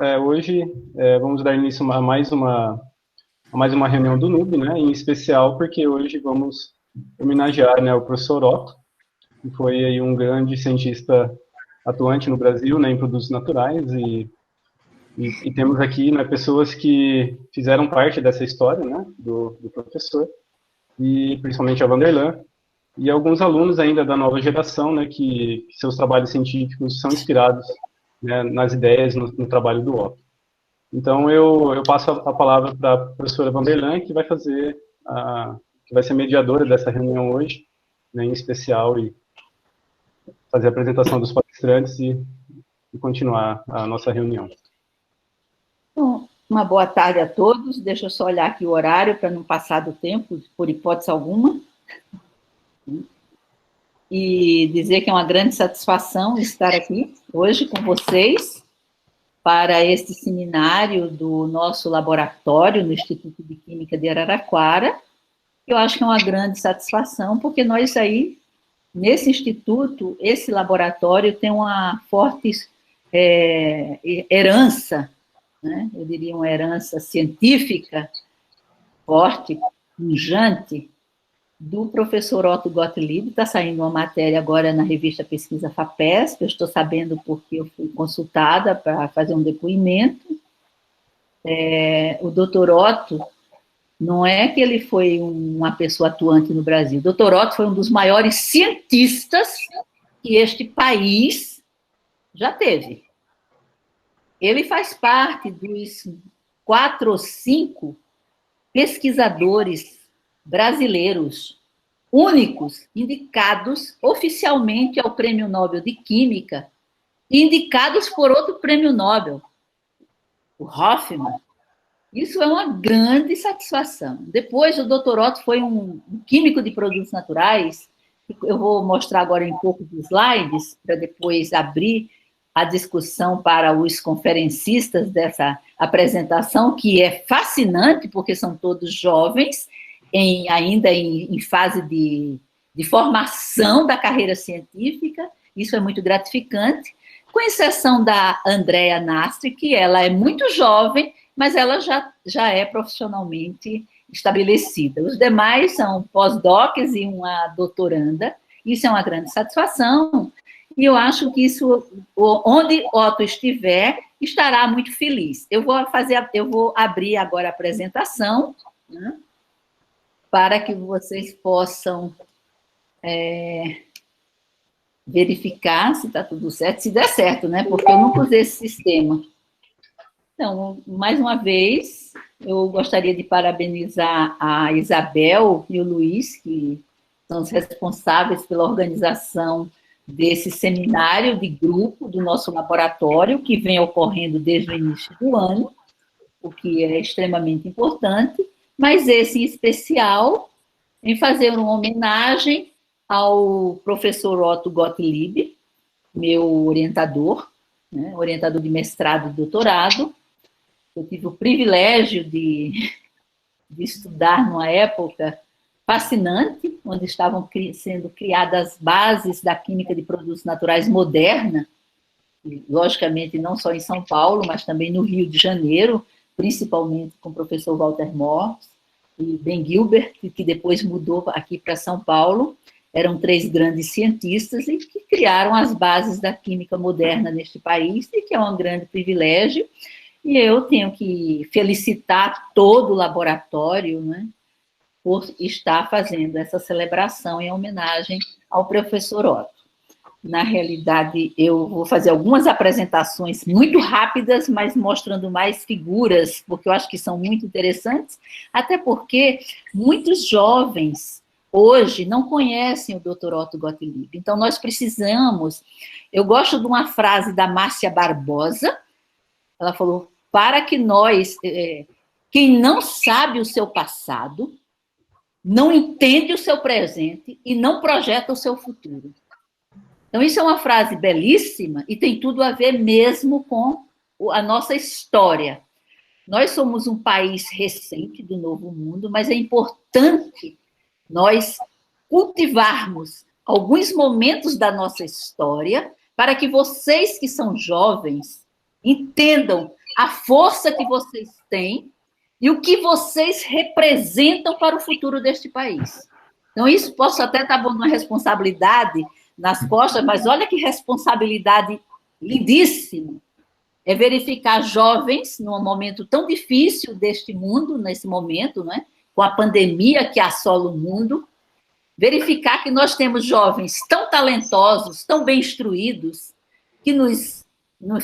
Hoje vamos dar início a mais uma reunião do NUB, né? Em especial porque hoje vamos homenagear, né, o professor Otto, que foi aí um grande cientista atuante no Brasil, né, em produtos naturais e temos aqui, né, pessoas que fizeram parte dessa história, né, do professor, e principalmente a Vanderlan, e alguns alunos ainda da nova geração, né, que seus trabalhos científicos são inspirados, né, nas ideias, no trabalho do Otto. Então, eu passo a palavra para a professora Vanderlan, que vai ser mediadora dessa reunião hoje, né, em especial, e fazer a apresentação dos palestrantes e continuar a nossa reunião. Bom, uma boa tarde a todos. Deixa eu só olhar aqui o horário para não passar do tempo, por hipótese alguma. E dizer que é uma grande satisfação estar aqui hoje com vocês para este seminário do nosso laboratório no Instituto de Química de Araraquara. Eu acho que é uma grande satisfação, porque nós aí, nesse instituto, esse laboratório tem uma forte herança, né? Eu diria uma herança científica forte, pujante, do professor Otto Gottlieb. Está saindo uma matéria agora na revista Pesquisa FAPESP, eu estou sabendo porque eu fui consultada para fazer um depoimento. O doutor Otto, não é que ele foi uma pessoa atuante no Brasil, o doutor Otto foi um dos maiores cientistas que este país já teve. Ele faz parte dos 4 ou 5 pesquisadores brasileiros únicos indicados oficialmente ao Prêmio Nobel de Química e indicados por outro Prêmio Nobel, o Hoffmann. Isso é uma grande satisfação. Depois, o Dr. Otto foi um químico de produtos naturais. Eu vou mostrar agora em poucos slides, para depois abrir a discussão para os conferencistas dessa apresentação, que é fascinante, porque são todos jovens, ainda em fase de formação da carreira científica. Isso é muito gratificante, com exceção da Andrea Nastri, que ela é muito jovem, mas ela já é profissionalmente estabelecida. Os demais são pós-docs e uma doutoranda. Isso é uma grande satisfação, e eu acho que isso, onde Otto estiver, estará muito feliz. Eu vou abrir agora a apresentação, né, para que vocês possam verificar se está tudo certo, se der certo, né? Porque eu nunca usei esse sistema. Então, mais uma vez, eu gostaria de parabenizar a Isabel e o Luiz, que são os responsáveis pela organização desse seminário de grupo do nosso laboratório, que vem ocorrendo desde o início do ano, o que é extremamente importante, mas esse em especial, em fazer uma homenagem ao professor Otto Gottlieb, meu orientador, né, orientador de mestrado e doutorado. Eu tive o privilégio de estudar numa época fascinante, onde estavam sendo criadas as bases da química de produtos naturais moderna, e, logicamente, não só em São Paulo, mas também no Rio de Janeiro, principalmente com o professor Walter Morse e Ben Gilbert, que depois mudou aqui para São Paulo. Eram 3 grandes cientistas e que criaram as bases da química moderna neste país, e que é um grande privilégio. E eu tenho que felicitar todo o laboratório, né, por estar fazendo essa celebração em homenagem ao professor Otto. Na realidade, eu vou fazer algumas apresentações muito rápidas, mas mostrando mais figuras, porque eu acho que são muito interessantes, até porque muitos jovens hoje não conhecem o Dr. Otto Gottlieb. Então, nós precisamos... Eu gosto de uma frase da Márcia Barbosa. Ela falou, para que nós... quem não sabe o seu passado, não entende o seu presente e não projeta o seu futuro. Então, isso é uma frase belíssima e tem tudo a ver mesmo com a nossa história. Nós somos um país recente do Novo Mundo, mas é importante nós cultivarmos alguns momentos da nossa história para que vocês que são jovens entendam a força que vocês têm e o que vocês representam para o futuro deste país. Então, isso posso até estar pondo uma responsabilidade nas costas, mas olha que responsabilidade lindíssima. É verificar jovens, num momento tão difícil deste mundo, nesse momento, né, com a pandemia que assola o mundo, verificar que nós temos jovens tão talentosos, tão bem instruídos, que nos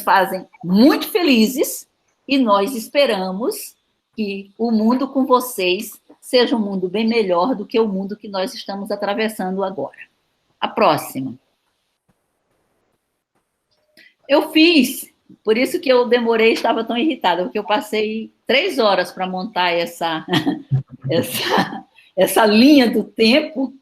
fazem muito felizes, e nós esperamos que o mundo com vocês seja um mundo bem melhor do que o mundo que nós estamos atravessando agora. A próxima. Eu fiz, por isso que eu demorei, estava tão irritada, porque eu passei 3 horas para montar essa linha do tempo,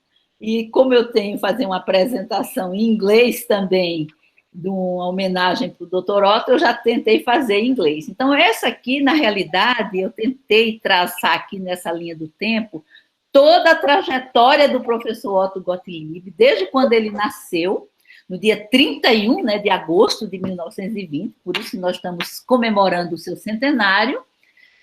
e como eu tenho que fazer uma apresentação em inglês também, de uma homenagem para o Dr. Otto, eu já tentei fazer em inglês. Então, essa aqui, na realidade, eu tentei traçar aqui nessa linha do tempo toda a trajetória do professor Otto Gottlieb, desde quando ele nasceu, no dia 31, né, de agosto de 1920, por isso nós estamos comemorando o seu centenário.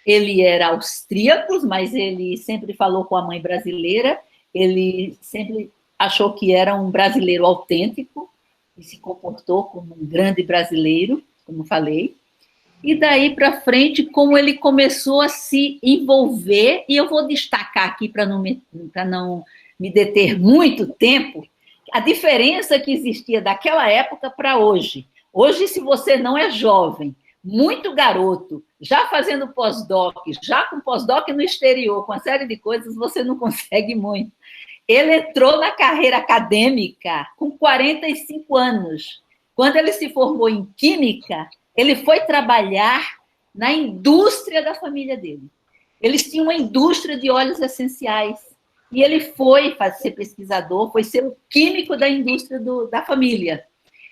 Ele era austríaco, mas ele sempre falou com a mãe brasileira, ele sempre achou que era um brasileiro autêntico, e se comportou como um grande brasileiro, como falei. E daí para frente, como ele começou a se envolver, e eu vou destacar aqui para não me deter muito tempo, a diferença que existia daquela época para hoje. Hoje, se você não é jovem, muito garoto, já fazendo pós-doc, já com pós-doc no exterior, com uma série de coisas, você não consegue muito. Ele entrou na carreira acadêmica com 45 anos. Quando ele se formou em Química, ele foi trabalhar na indústria da família dele. Eles tinham uma indústria de óleos essenciais. E ele foi ser pesquisador, foi ser o químico da indústria da família.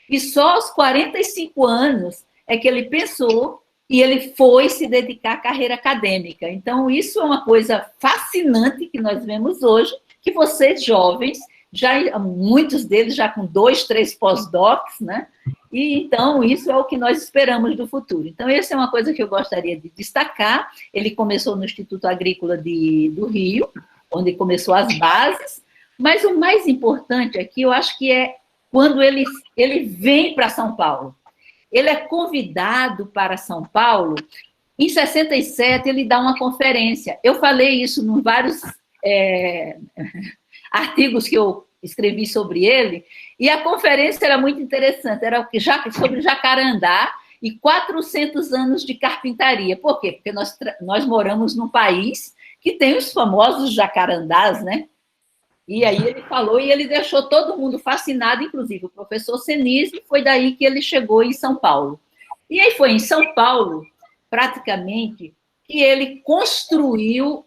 E só aos 45 anos é que ele pensou e ele foi se dedicar à carreira acadêmica. Então, isso é uma coisa fascinante que nós vemos hoje, que vocês jovens, já muitos deles já com 2, 3 pós-docs, né? E então isso é o que nós esperamos do futuro. Então, essa é uma coisa que eu gostaria de destacar. Ele começou no Instituto Agrícola do Rio, onde começou as bases, mas o mais importante aqui, eu acho que é quando ele vem para São Paulo. Ele é convidado para São Paulo. Em 67, ele dá uma conferência. Eu falei isso em vários artigos que eu escrevi sobre ele, e a conferência era muito interessante, era sobre jacarandá e 400 anos de carpintaria. Por quê? Porque nós moramos num país que tem os famosos jacarandás, né? E aí ele falou e ele deixou todo mundo fascinado, inclusive o professor Senise, foi daí que ele chegou em São Paulo. E aí foi em São Paulo, praticamente, que ele construiu,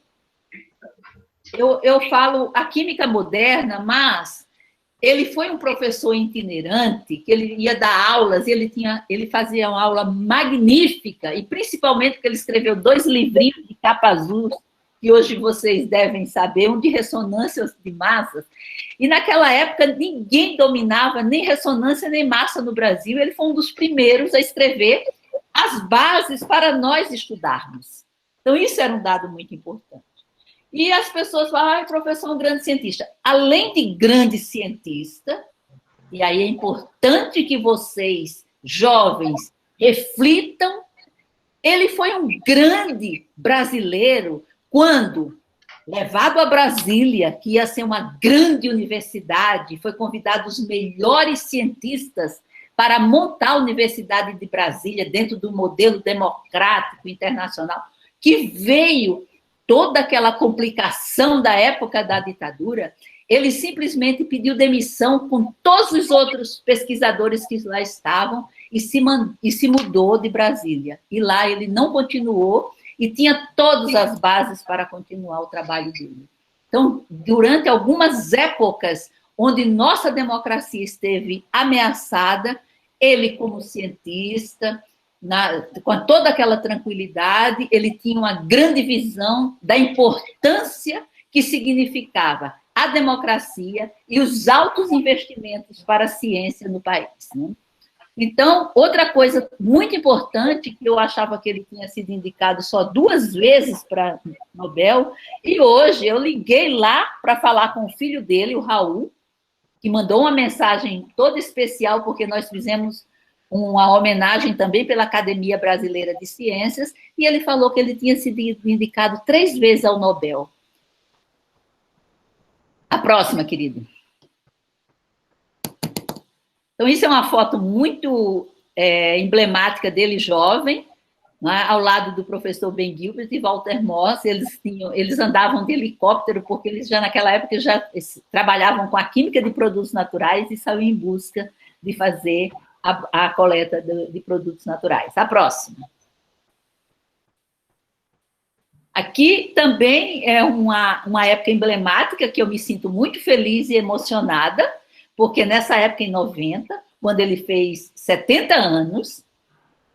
eu falo a química moderna, mas ele foi um professor itinerante, que ele ia dar aulas, ele fazia uma aula magnífica, e principalmente porque ele escreveu 2 livrinhos de capa azul, que hoje vocês devem saber, um de ressonâncias de massas. E naquela época ninguém dominava nem ressonância nem massa no Brasil. Ele foi um dos primeiros a escrever as bases para nós estudarmos. Então, isso era um dado muito importante. E as pessoas falam, professor é um grande cientista. Além de grande cientista, e aí é importante que vocês, jovens, reflitam, ele foi um grande brasileiro quando, levado a Brasília, que ia ser uma grande universidade, foi convidado os melhores cientistas para montar a Universidade de Brasília dentro do modelo democrático internacional, que veio toda aquela complicação da época da ditadura, ele simplesmente pediu demissão com todos os outros pesquisadores que lá estavam e se mudou de Brasília. E lá ele não continuou, e tinha todas as bases para continuar o trabalho dele. Então, durante algumas épocas onde nossa democracia esteve ameaçada, ele, como cientista, com toda aquela tranquilidade, ele tinha uma grande visão da importância que significava a democracia e os altos investimentos para a ciência no país, né? Então, outra coisa muito importante, que eu achava que ele tinha sido indicado só 2 vezes para Nobel, e hoje eu liguei lá para falar com o filho dele, o Raul, que mandou uma mensagem toda especial, porque nós fizemos uma homenagem também pela Academia Brasileira de Ciências, e ele falou que ele tinha sido indicado 3 vezes ao Nobel. A próxima, querido. Então, isso é uma foto muito emblemática dele jovem, né, ao lado do professor Ben Gilbert e Walter Moss. Eles andavam de helicóptero, porque eles já naquela época já trabalhavam com a química de produtos naturais e saíam em busca de fazer a coleta de produtos naturais. A próxima. Aqui também é uma época emblemática que eu me sinto muito feliz e emocionada, porque nessa época, em 90, quando ele fez 70 anos,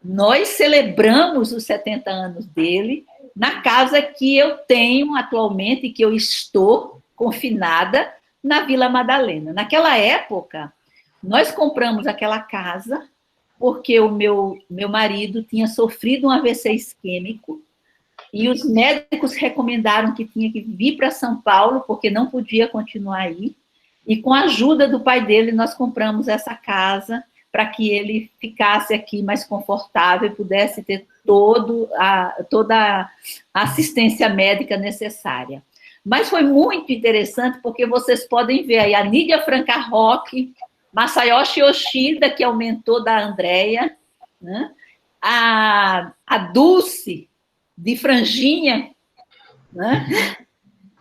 nós celebramos os 70 anos dele na casa que eu tenho atualmente, que eu estou confinada, na Vila Madalena. Naquela época, nós compramos aquela casa porque o meu marido tinha sofrido um AVC isquêmico e os médicos recomendaram que tinha que vir para São Paulo porque não podia continuar aí. E com a ajuda do pai dele, nós compramos essa casa para que ele ficasse aqui mais confortável e pudesse ter toda a assistência médica necessária. Mas foi muito interessante, porque vocês podem ver aí a Nídia Franca-Roque, Masayoshi Yoshida, que aumentou da Andrea, né? a Dulce, de franjinha, né?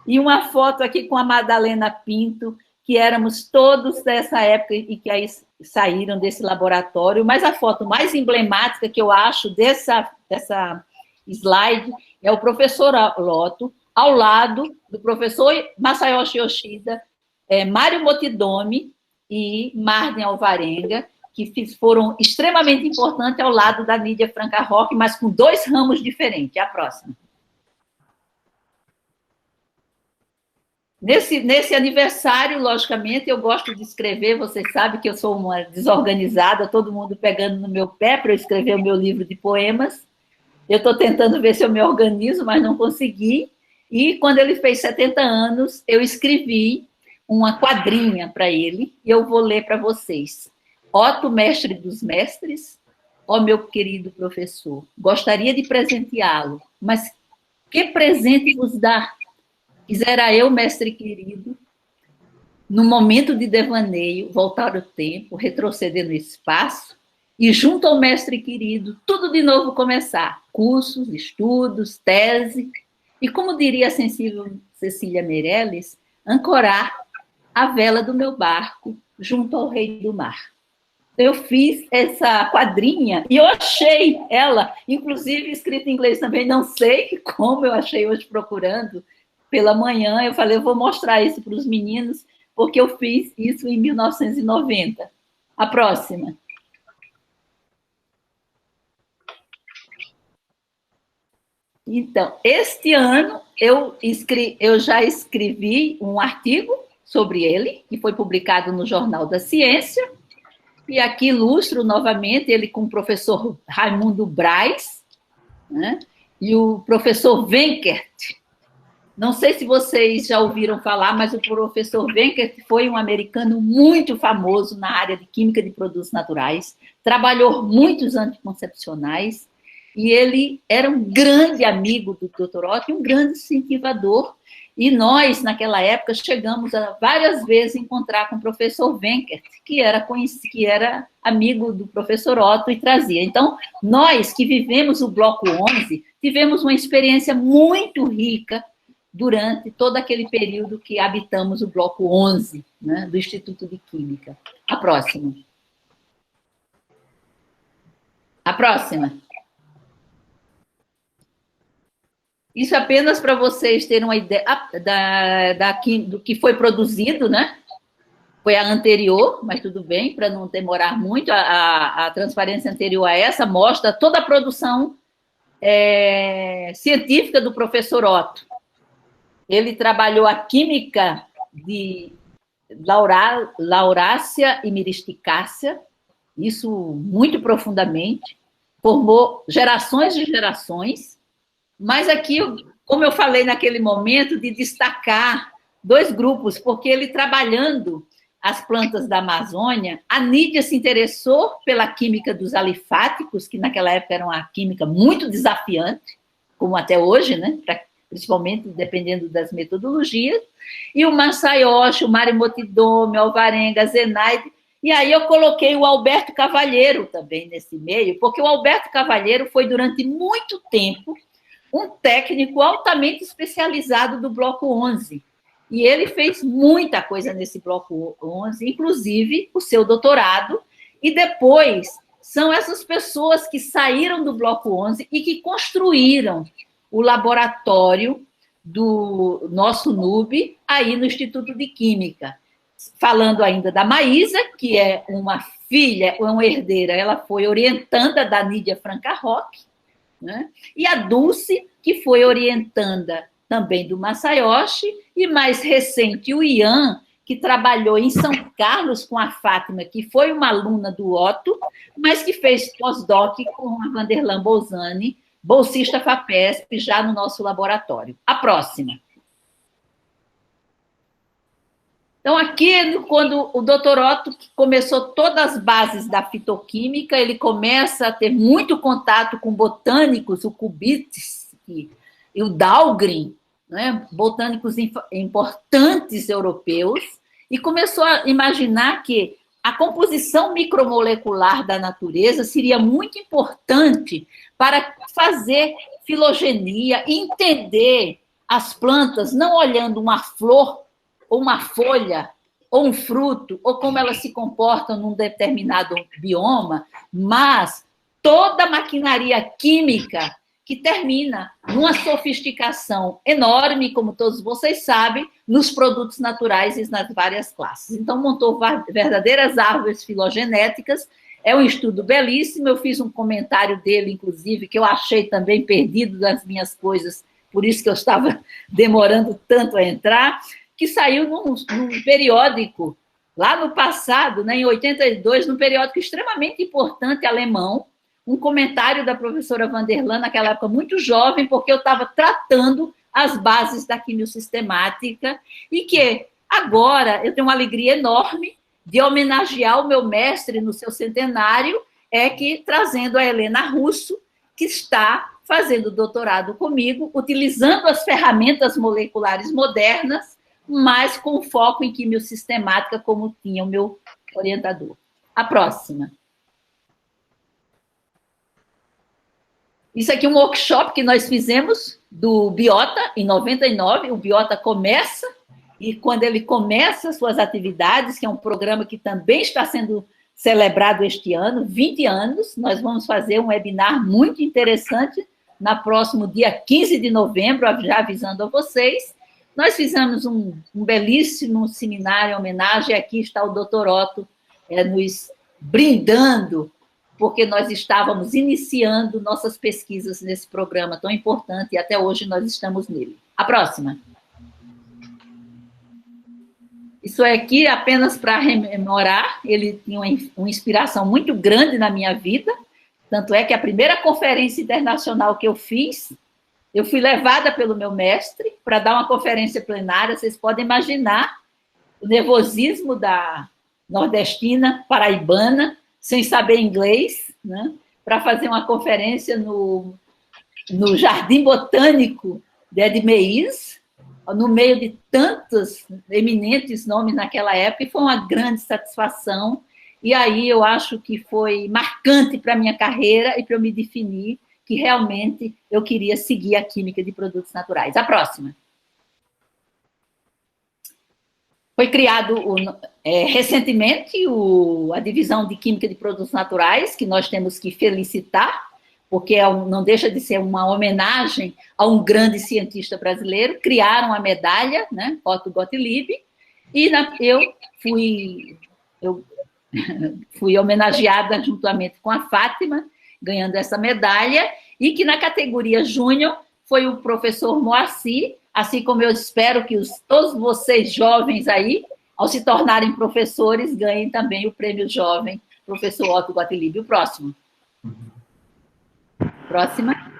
E uma foto aqui com a Madalena Pinto, que éramos todos dessa época e que aí saíram desse laboratório, mas a foto mais emblemática que eu acho dessa slide é o professor Lotto, ao lado do professor Masayoshi Yoshida, Mário Motidomi e Marden Alvarenga, que foram extremamente importantes ao lado da Nídia Franca-Roque, mas com 2 ramos diferentes. A próxima. Nesse aniversário, logicamente, eu gosto de escrever, vocês sabem que eu sou uma desorganizada, todo mundo pegando no meu pé para eu escrever o meu livro de poemas. Eu estou tentando ver se eu me organizo, mas não consegui. E quando ele fez 70 anos, eu escrevi uma quadrinha para ele, e eu vou ler para vocês. Otto, mestre dos mestres, ó meu querido professor, gostaria de presenteá-lo, mas que presente vos dar? Quisera eu, mestre querido, no momento de devaneio, voltar o tempo, retroceder no espaço e, junto ao mestre querido, tudo de novo começar. Cursos, estudos, tese e, como diria a sensível Cecília Meirelles, ancorar a vela do meu barco junto ao rei do mar. Eu fiz essa quadrinha e eu achei ela, inclusive escrita em inglês também, não sei como eu achei hoje procurando, pela manhã, eu falei, eu vou mostrar isso para os meninos, porque eu fiz isso em 1990. A próxima. Então, este ano, eu já escrevi um artigo sobre ele, que foi publicado no Jornal da Ciência, e aqui ilustro novamente ele com o professor Raimundo Braz, né, e o professor Wenkert. Não sei se vocês já ouviram falar, mas o professor Wenkert foi um americano muito famoso na área de química de produtos naturais, trabalhou muitos anticoncepcionais, e ele era um grande amigo do Dr. Otto e um grande incentivador. E nós, naquela época, chegamos a várias vezes encontrar com o professor Wenkert, que era amigo do professor Otto e trazia. Então, nós que vivemos o Bloco 11, tivemos uma experiência muito rica durante todo aquele período que habitamos o Bloco 11, né, do Instituto de Química. A próxima. A próxima. Isso apenas para vocês terem uma ideia do que foi produzido, né? Foi a anterior, mas tudo bem, para não demorar muito. A transparência anterior a essa mostra toda a produção científica do professor Otto. Ele trabalhou a química de Laurácea e Miristicácea, isso muito profundamente, formou gerações de gerações, mas aqui, como eu falei naquele momento, de destacar dois grupos, porque ele trabalhando as plantas da Amazônia, a Nídia se interessou pela química dos alifáticos, que naquela época era uma química muito desafiante, como até hoje, né? Principalmente dependendo das metodologias, e o Masayoshi, o Marimotodomi, o Alvarenga, Zenaide, e aí eu coloquei o Alberto Cavalheiro também nesse meio, porque o Alberto Cavalheiro foi durante muito tempo um técnico altamente especializado do Bloco 11, e ele fez muita coisa nesse Bloco 11, inclusive o seu doutorado, e depois são essas pessoas que saíram do Bloco 11 e que construíram o laboratório do nosso NUB aí no Instituto de Química. Falando ainda da Maísa, que é uma filha, uma herdeira, ela foi orientanda da Nídia Franca Roque, né? E a Dulce, que foi orientanda também do Masayoshi, e mais recente o Ian, que trabalhou em São Carlos com a Fátima, que foi uma aluna do Otto, mas que fez pós-doc com a Vanderlan Bolzani, bolsista FAPESP, já no nosso laboratório. A próxima. Então, aqui, quando o doutor Otto começou todas as bases da fitoquímica, ele começa a ter muito contato com botânicos, o Kubitsky e o Dahlgren, né, botânicos importantes europeus, e começou a imaginar que a composição micromolecular da natureza seria muito importante para fazer filogenia, entender as plantas, não olhando uma flor, ou uma folha, ou um fruto, ou como elas se comportam num determinado bioma, mas toda a maquinaria química que termina numa sofisticação enorme, como todos vocês sabem, nos produtos naturais e nas várias classes. Então, montou verdadeiras árvores filogenéticas. É um estudo belíssimo, eu fiz um comentário dele, inclusive, que eu achei também perdido das minhas coisas, por isso que eu estava demorando tanto a entrar, que saiu num periódico, lá no passado, né, em 82, num periódico extremamente importante alemão, um comentário da professora Vanderlan, naquela época muito jovem, porque eu estava tratando as bases da quimiosistemática, e que agora eu tenho uma alegria enorme de homenagear o meu mestre no seu centenário, trazendo a Helena Russo, que está fazendo doutorado comigo, utilizando as ferramentas moleculares modernas, mas com foco em quimiosistemática, como tinha o meu orientador. A próxima. Isso aqui é um workshop que nós fizemos do Biota, em 99. O Biota começa, e quando ele começa suas atividades, que é um programa que também está sendo celebrado este ano, 20 anos, nós vamos fazer um webinar muito interessante no próximo dia 15 de novembro, já avisando a vocês. Nós fizemos um belíssimo seminário em homenagem, aqui está o doutor Otto nos brindando, porque nós estávamos iniciando nossas pesquisas nesse programa tão importante, e até hoje nós estamos nele. A próxima. Isso aqui, apenas para rememorar, ele tinha uma inspiração muito grande na minha vida, tanto é que a primeira conferência internacional que eu fiz, eu fui levada pelo meu mestre para dar uma conferência plenária. Vocês podem imaginar o nervosismo da nordestina, paraibana, sem saber inglês, né, para fazer uma conferência no Jardim Botânico de Edmeis, no meio de tantos eminentes nomes naquela época, e foi uma grande satisfação. E aí eu acho que foi marcante para a minha carreira e para eu me definir que realmente eu queria seguir a química de produtos naturais. A próxima. Foi criado recentemente a Divisão de Química de Produtos Naturais, que nós temos que felicitar, porque não deixa de ser uma homenagem a um grande cientista brasileiro. Criaram a medalha, né, Otto Gottlieb, e eu fui homenageada juntamente com a Fátima, ganhando essa medalha, e que na categoria Júnior foi o professor Moacir, assim como eu espero que todos vocês jovens aí, ao se tornarem professores, ganhem também o prêmio jovem professor Otto Gottlieb. O próximo. Próxima.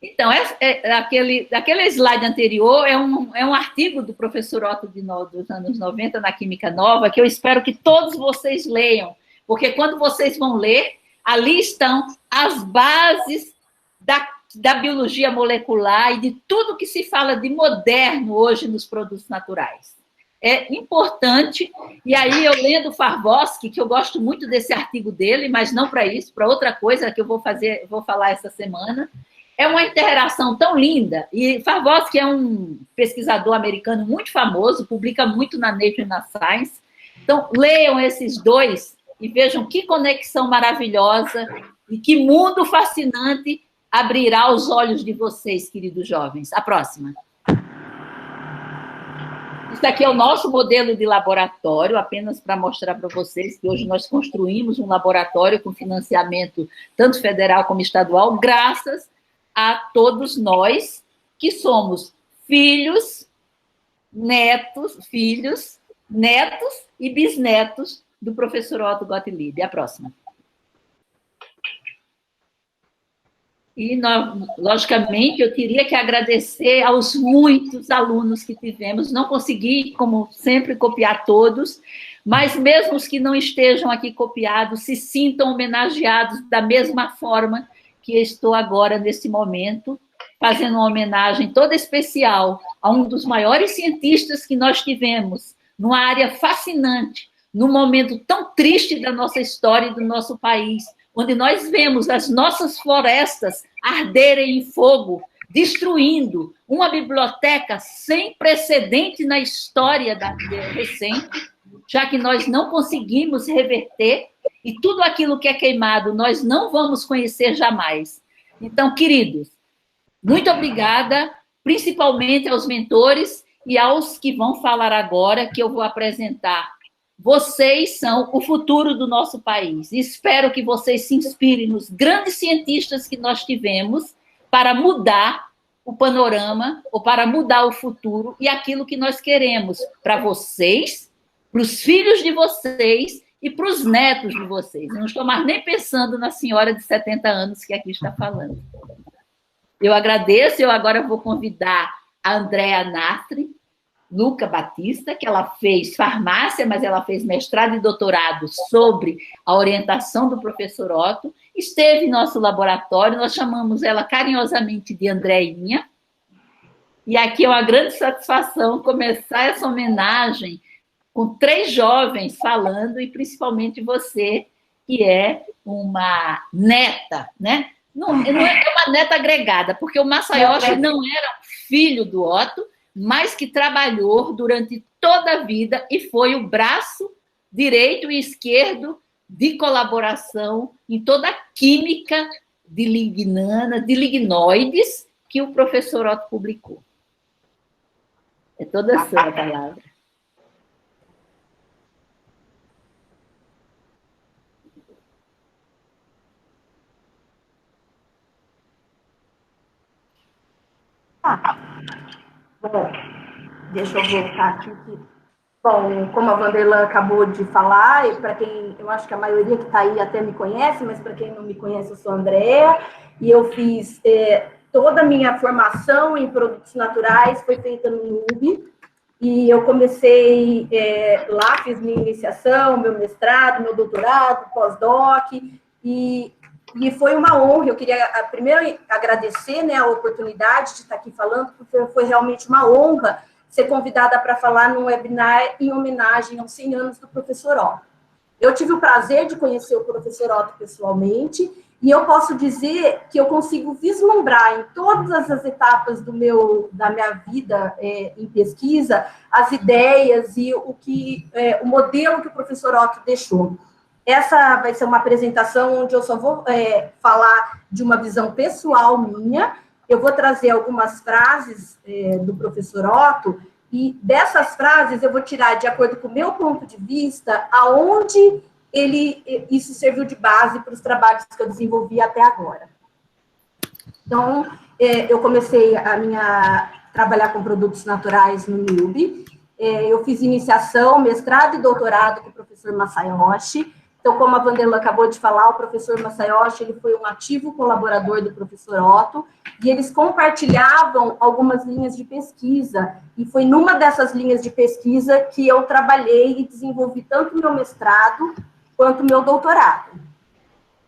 Então, aquele slide anterior é um artigo do professor Otto dos anos 90 na Química Nova, que eu espero que todos vocês leiam, porque quando vocês vão ler, ali estão as bases da biologia molecular e de tudo que se fala de moderno hoje nos produtos naturais. É importante, e aí eu lendo Farvosky, que eu gosto muito desse artigo dele, mas não para isso, para outra coisa que eu vou falar essa semana, é uma interação tão linda, e Farvosky é um pesquisador americano muito famoso, publica muito na Nature e na Science, então leiam esses dois e vejam que conexão maravilhosa e que mundo fascinante abrirá os olhos de vocês, queridos jovens. A próxima. Isso aqui é o nosso modelo de laboratório, apenas para mostrar para vocês que hoje nós construímos um laboratório com financiamento tanto federal como estadual, graças a todos nós que somos filhos, netos e bisnetos do professor Otto Gottlieb. A próxima. E, logicamente, eu teria que agradecer aos muitos alunos que tivemos. Não consegui, como sempre, copiar todos, mas mesmo os que não estejam aqui copiados, se sintam homenageados da mesma forma que estou agora, nesse momento, fazendo uma homenagem toda especial a um dos maiores cientistas que nós tivemos, numa área fascinante, num momento tão triste da nossa história e do nosso país, onde nós vemos as nossas florestas arderem em fogo, destruindo uma biblioteca sem precedente na história recente, já que nós não conseguimos reverter, e tudo aquilo que é queimado nós não vamos conhecer jamais. Então, queridos, muito obrigada, principalmente aos mentores e aos que vão falar agora, que eu vou apresentar. Vocês são o futuro do nosso país. Espero que vocês se inspirem nos grandes cientistas que nós tivemos para mudar o panorama, ou para mudar o futuro e aquilo que nós queremos para vocês, para os filhos de vocês e para os netos de vocês. Eu não estou mais nem pensando na senhora de 70 anos que aqui está falando. Eu agradeço, eu agora vou convidar a Andréa Nastri, Luca Batista, que ela fez farmácia, mas ela fez mestrado e doutorado sobre a orientação do professor Otto, esteve em nosso laboratório, nós chamamos ela carinhosamente de Andréinha, e aqui é uma grande satisfação começar essa homenagem com 3 jovens falando, e principalmente você, que é uma neta, né? Não é uma neta agregada, porque o Masayoshi não era filho do Otto, mas que trabalhou durante toda a vida e foi o braço direito e esquerdo de colaboração em toda a química de lignana, de lignoides, que o professor Otto publicou. É toda a sua palavra. Bom, deixa eu voltar aqui. Bom, como a Vanderlan acabou de falar, e para quem, eu acho que a maioria que está aí até me conhece, mas para quem não me conhece, eu sou a Andréa, e eu fiz toda a minha formação em produtos naturais, foi feita no NUB, e eu comecei lá, fiz minha iniciação, meu mestrado, meu doutorado, pós-doc, e foi uma honra. Eu queria primeiro agradecer, né, a oportunidade de estar aqui falando, porque foi realmente uma honra ser convidada para falar num webinar em homenagem aos 100 anos do professor Otto. Eu tive o prazer de conhecer o professor Otto pessoalmente, e eu posso dizer que eu consigo vislumbrar em todas as etapas da minha vida em pesquisa, as ideias e o modelo que o professor Otto deixou. Essa vai ser uma apresentação onde eu só vou falar de uma visão pessoal minha. Eu vou trazer algumas frases do professor Otto, e dessas frases eu vou tirar, de acordo com o meu ponto de vista, aonde isso serviu de base para os trabalhos que eu desenvolvi até agora. Então, eu comecei a trabalhar com produtos naturais no NIUB. Eu fiz iniciação, mestrado e doutorado com o professor Masayoshi. Então, como a Vanderlan acabou de falar, o professor Masayoshi, ele foi um ativo colaborador do professor Otto, e eles compartilhavam algumas linhas de pesquisa, e foi numa dessas linhas de pesquisa que eu trabalhei e desenvolvi tanto o meu mestrado quanto o meu doutorado.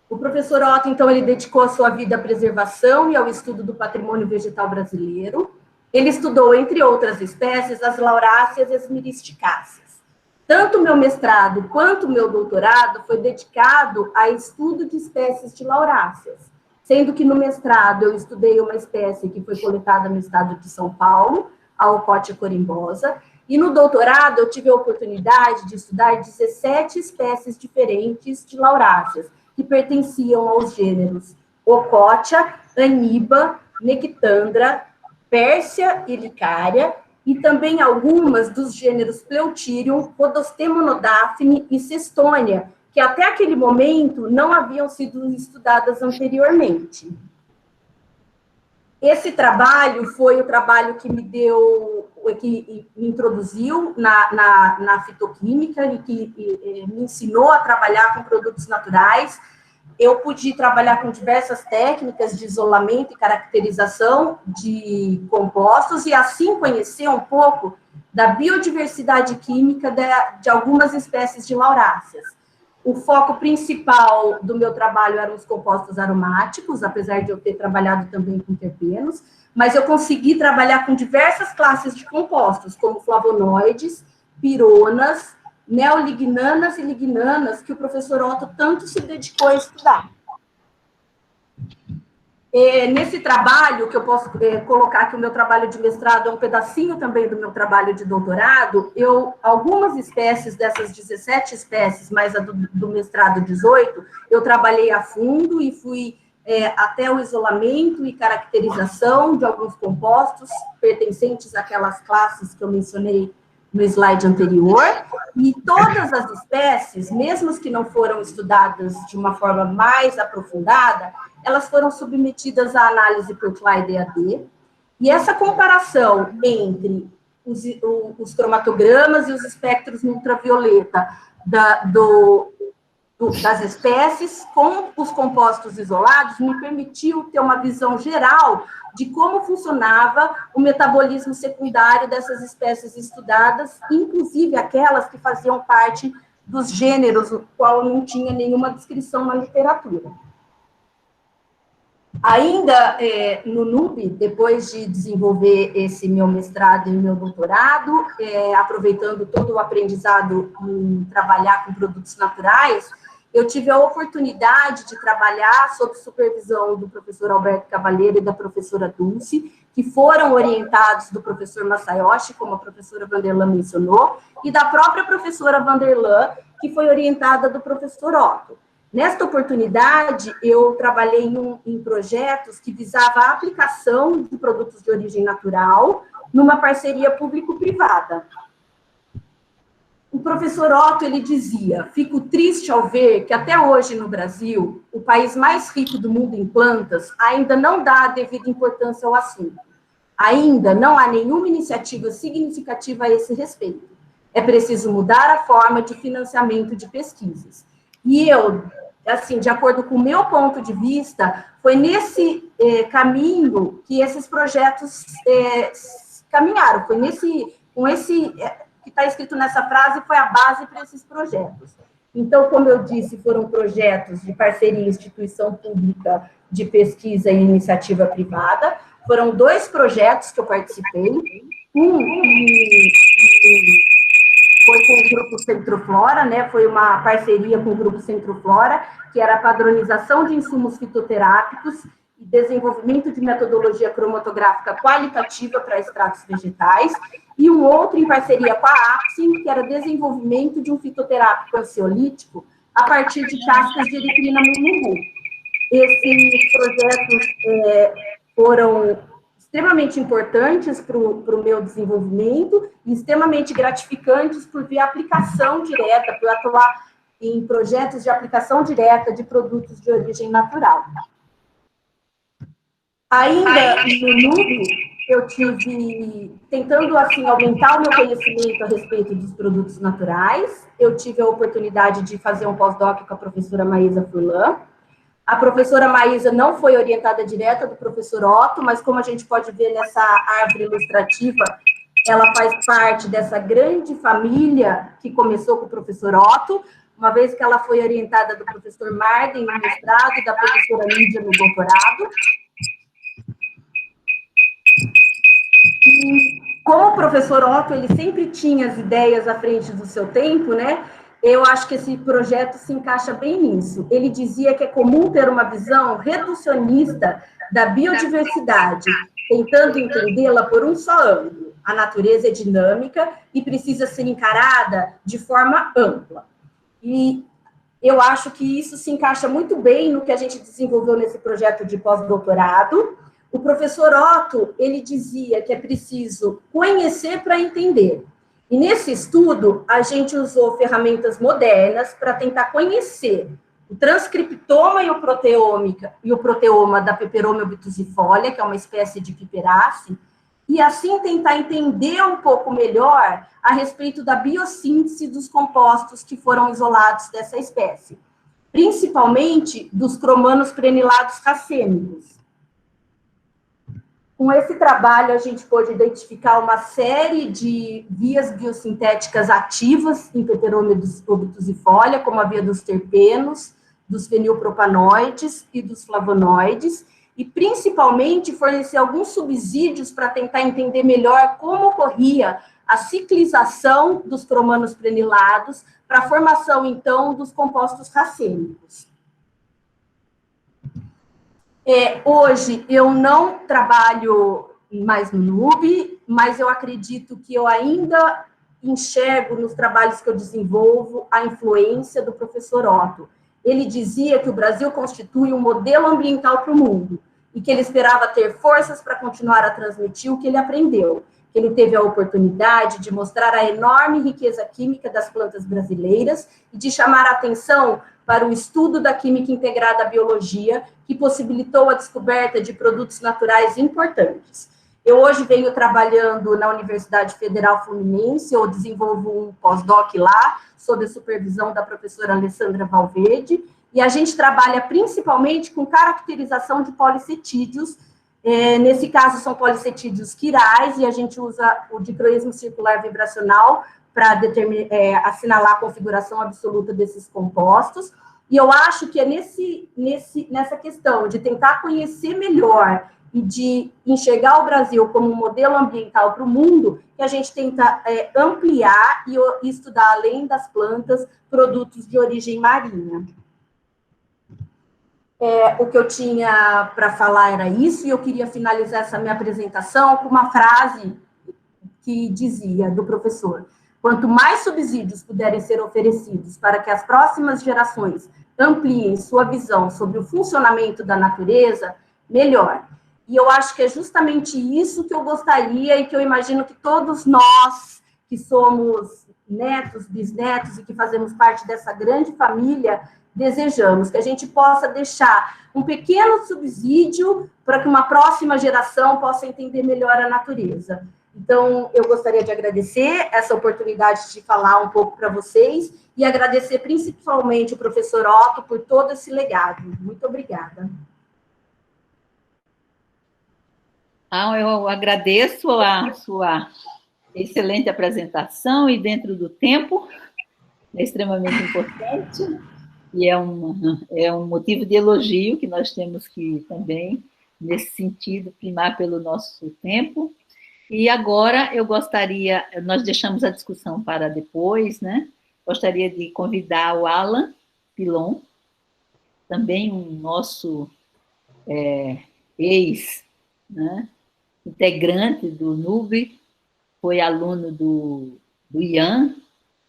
O professor Otto, então, ele dedicou a sua vida à preservação e ao estudo do patrimônio vegetal brasileiro. Ele estudou, entre outras espécies, as lauráceas e as miristicáceas. Tanto o meu mestrado quanto o meu doutorado foi dedicado a estudo de espécies de lauráceas, sendo que no mestrado eu estudei uma espécie que foi coletada no estado de São Paulo, a Ocotia corimbosa, e no doutorado eu tive a oportunidade de estudar 17 espécies diferentes de lauráceas, que pertenciam aos gêneros Ocotia, Aniba, Nectandra, Pérsia e Licária, e também algumas dos gêneros Pleutyrium, Podostemonodaphtne e Cestônia, que até aquele momento não haviam sido estudadas anteriormente. Esse trabalho foi o trabalho que me introduziu na fitoquímica e que me ensinou a trabalhar com produtos naturais. Eu pude trabalhar com diversas técnicas de isolamento e caracterização de compostos e, assim, conhecer um pouco da biodiversidade química de algumas espécies de lauráceas. O foco principal do meu trabalho eram os compostos aromáticos, apesar de eu ter trabalhado também com terpenos, mas eu consegui trabalhar com diversas classes de compostos, como flavonoides, pironas, neolignanas e lignanas, que o professor Otto tanto se dedicou a estudar. Nesse trabalho, que eu posso colocar que o meu trabalho de mestrado é um pedacinho também do meu trabalho de doutorado, algumas espécies dessas 17 espécies, mais a do mestrado 18, eu trabalhei a fundo e fui até o isolamento e caracterização de alguns compostos pertencentes àquelas classes que eu mencionei no slide anterior, e todas as espécies, mesmo as que não foram estudadas de uma forma mais aprofundada, elas foram submetidas à análise por Clyde EAD, e essa comparação entre os cromatogramas e os espectros ultravioleta das espécies com os compostos isolados me permitiu ter uma visão geral de como funcionava o metabolismo secundário dessas espécies estudadas, inclusive aquelas que faziam parte dos gêneros, no qual não tinha nenhuma descrição na literatura. Ainda no NUB, depois de desenvolver esse meu mestrado e meu doutorado, aproveitando todo o aprendizado em trabalhar com produtos naturais, eu tive a oportunidade de trabalhar sob supervisão do professor Alberto Cavalheiro e da professora Dulce, que foram orientados do professor Masayoshi, como a professora Vanderlan mencionou, e da própria professora Vanderlan, que foi orientada do professor Otto. Nesta oportunidade, eu trabalhei em projetos que visavam a aplicação de produtos de origem natural numa parceria público-privada. O professor Otto, ele dizia: fico triste ao ver que até hoje no Brasil, o país mais rico do mundo em plantas, ainda não dá a devida importância ao assunto. Ainda não há nenhuma iniciativa significativa a esse respeito. É preciso mudar a forma de financiamento de pesquisas. E eu, assim, de acordo com o meu ponto de vista, foi nesse caminho que esses projetos caminharam, foi com esse que está escrito nessa frase, foi a base para esses projetos. Então, como eu disse, foram projetos de parceria instituição pública de pesquisa e iniciativa privada, foram 2 projetos que eu participei, foi com o Grupo Centroflora, né? Foi uma parceria com o Grupo Centroflora, que era a padronização de insumos fitoterápicos e desenvolvimento de metodologia cromatográfica qualitativa para extratos vegetais, e um outro em parceria com a APSIM, que era desenvolvimento de um fitoterápico ansiolítico a partir de cascas de eritrina mulungu. Esses projetos foram extremamente importantes para o meu desenvolvimento e extremamente gratificantes por ver a aplicação direta, por atuar em projetos de aplicação direta de produtos de origem natural. Ainda no NUB, eu tive, tentando assim aumentar o meu conhecimento a respeito dos produtos naturais, eu tive a oportunidade de fazer um pós-doc com a professora Maísa Furlan. A professora Maísa não foi orientada direta do professor Otto, mas como a gente pode ver nessa árvore ilustrativa, ela faz parte dessa grande família que começou com o professor Otto, uma vez que ela foi orientada do professor Marden no mestrado e da professora Lídia no doutorado. E como o professor Otto, ele sempre tinha as ideias à frente do seu tempo, né? Eu acho que esse projeto se encaixa bem nisso. Ele dizia que é comum ter uma visão reducionista da biodiversidade, tentando entendê-la por um só ângulo. A natureza é dinâmica e precisa ser encarada de forma ampla. E eu acho que isso se encaixa muito bem no que a gente desenvolveu nesse projeto de pós-doutorado. O professor Otto, ele dizia que é preciso conhecer para entender. E nesse estudo, a gente usou ferramentas modernas para tentar conhecer o transcriptoma e o proteoma da Peperomia obtusifolia, que é uma espécie de piperácea, e assim tentar entender um pouco melhor a respeito da biossíntese dos compostos que foram isolados dessa espécie, principalmente dos cromanos prenilados racêmicos. Com esse trabalho, a gente pôde identificar uma série de vias biosintéticas ativas em Peperomia obtusifolia, como a via dos terpenos, dos fenilpropanoides e dos flavonoides, e principalmente fornecer alguns subsídios para tentar entender melhor como ocorria a ciclização dos cromanos prenilados para a formação, então, dos compostos racêmicos. Hoje, eu não trabalho mais no NUB, mas eu acredito que eu ainda enxergo nos trabalhos que eu desenvolvo a influência do professor Otto. Ele dizia que o Brasil constitui um modelo ambiental para o mundo e que ele esperava ter forças para continuar a transmitir o que ele aprendeu, que ele teve a oportunidade de mostrar a enorme riqueza química das plantas brasileiras e de chamar a atenção para o estudo da química integrada à biologia, que possibilitou a descoberta de produtos naturais importantes. Eu hoje venho trabalhando na Universidade Federal Fluminense, eu desenvolvo um pós-doc lá, sob a supervisão da professora Alessandra Valverde, e a gente trabalha principalmente com caracterização de policetídeos. Nesse caso, são policetídeos quirais, e a gente usa o dicroísmo circular vibracional para assinalar a configuração absoluta desses compostos. E eu acho que é nessa questão de tentar conhecer melhor e de enxergar o Brasil como um modelo ambiental para o mundo, que a gente tenta ampliar e estudar, além das plantas, produtos de origem marinha. O que eu tinha para falar era isso, e eu queria finalizar essa minha apresentação com uma frase que dizia, do professor: quanto mais subsídios puderem ser oferecidos para que as próximas gerações ampliem sua visão sobre o funcionamento da natureza, melhor. E eu acho que é justamente isso que eu gostaria e que eu imagino que todos nós, que somos netos, bisnetos e que fazemos parte dessa grande família, desejamos, que a gente possa deixar um pequeno subsídio para que uma próxima geração possa entender melhor a natureza. Então, eu gostaria de agradecer essa oportunidade de falar um pouco para vocês e agradecer principalmente o professor Otto por todo esse legado. Muito obrigada. Eu agradeço a sua excelente apresentação e dentro do tempo, é extremamente importante e é um motivo de elogio que nós temos que também, nesse sentido, primar pelo nosso tempo. E agora eu gostaria, nós deixamos a discussão para depois, né? Gostaria de convidar o Alan Pilon, também um nosso ex, integrante do NUB, foi aluno do Ian,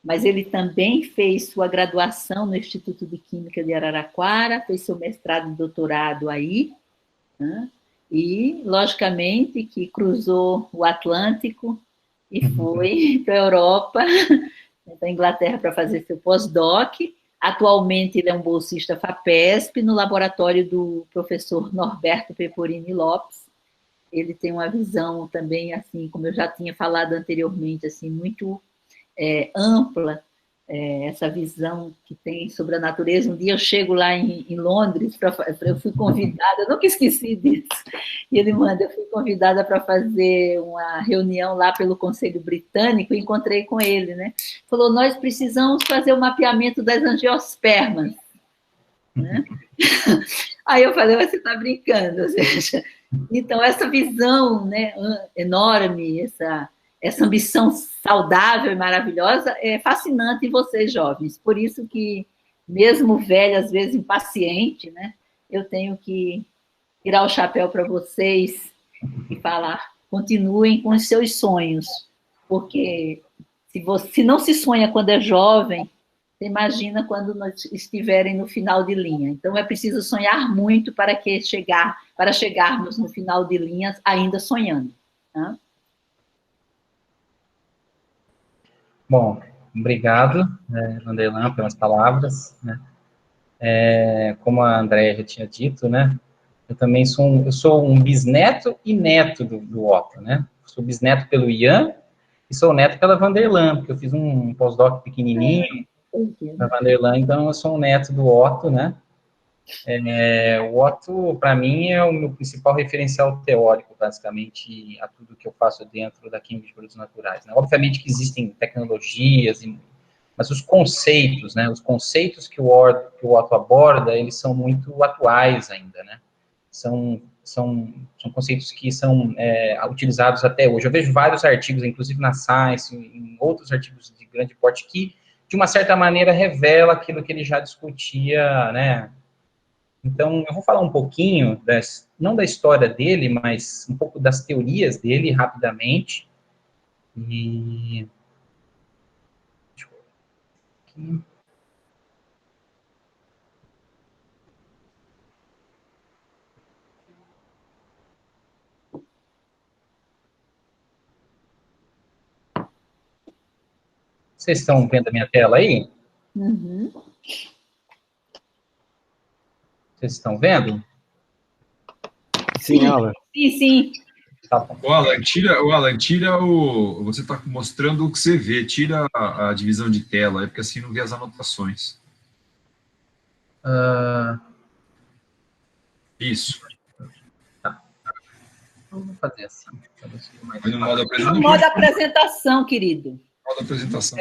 mas ele também fez sua graduação no Instituto de Química de Araraquara, fez seu mestrado e doutorado aí, né? E, logicamente, que cruzou o Atlântico e foi para a Europa, para a Inglaterra, para fazer seu pós-doc. Atualmente, ele é um bolsista FAPESP, no laboratório do professor Norberto Peporini Lopes, ele tem uma visão também, assim, como eu já tinha falado anteriormente, assim, muito ampla, essa visão que tem sobre a natureza. Um dia eu chego lá em Londres, eu fui convidada, eu nunca esqueci disso, e ele manda, eu fui convidada para fazer uma reunião lá pelo Conselho Britânico, e encontrei com ele, né? Falou, nós precisamos fazer o mapeamento das angiospermas, né? Aí eu falei, você está brincando, ou seja, então essa visão, né, enorme, essa ambição saudável e maravilhosa é fascinante em vocês, jovens. Por isso que, mesmo velha, às vezes impaciente, né, eu tenho que tirar o chapéu para vocês e falar, continuem com os seus sonhos, porque se não se sonha quando é jovem, você imagina quando nós estiverem no final de linha. Então, é preciso sonhar muito para chegarmos no final de linha ainda sonhando. Tá? Bom, obrigado, Vanderlan, pelas palavras. Né? Como a Andréia já tinha dito, né? Eu também sou um bisneto e neto do Otto, né? Sou bisneto pelo Ian e sou neto pela Vanderlan, porque eu fiz um pós-doc pequenininho na Vanderlan, então eu sou um neto do Otto, né? O Otto, para mim, é o meu principal referencial teórico, basicamente, a tudo que eu faço dentro da química de produtos naturais. Né? Obviamente que existem tecnologias, mas os conceitos, né? Os conceitos que o Otto aborda, eles são muito atuais ainda, né? São conceitos que são utilizados até hoje. Eu vejo vários artigos, inclusive na Science, em outros artigos de grande porte, que, de uma certa maneira, revela aquilo que ele já discutia, né? Então, eu vou falar um pouquinho, não da história dele, mas um pouco das teorias dele, rapidamente. E... Deixa eu ver aqui. Vocês estão vendo a minha tela aí? Uhum. Vocês estão vendo? Sim, Alan. Sim. Tá bom. O Alan, você está mostrando o que você vê, tira a divisão de tela, porque assim não vê as anotações. Isso. Tá. Vamos fazer assim. No modo apresentação, querido. Modo apresentação.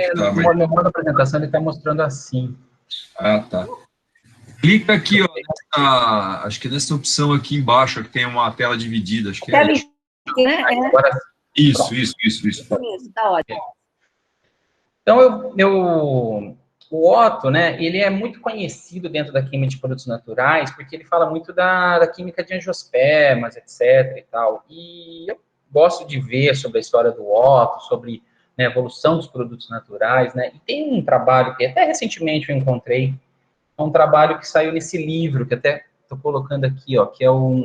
No modo apresentação ele está mostrando assim. Ah, tá. Clica aqui, ó, acho que nessa opção aqui embaixo, que tem uma tela dividida. Acho que é isso. Isso. Tá ótimo. Então, o Otto, né, ele é muito conhecido dentro da química de produtos naturais, porque ele fala muito da química de angiospermas, etc. e tal. E eu gosto de ver sobre a história do Otto, sobre, né, a evolução dos produtos naturais, né, e tem um trabalho que até recentemente eu encontrei, um trabalho que saiu nesse livro, que até estou colocando aqui, ó, que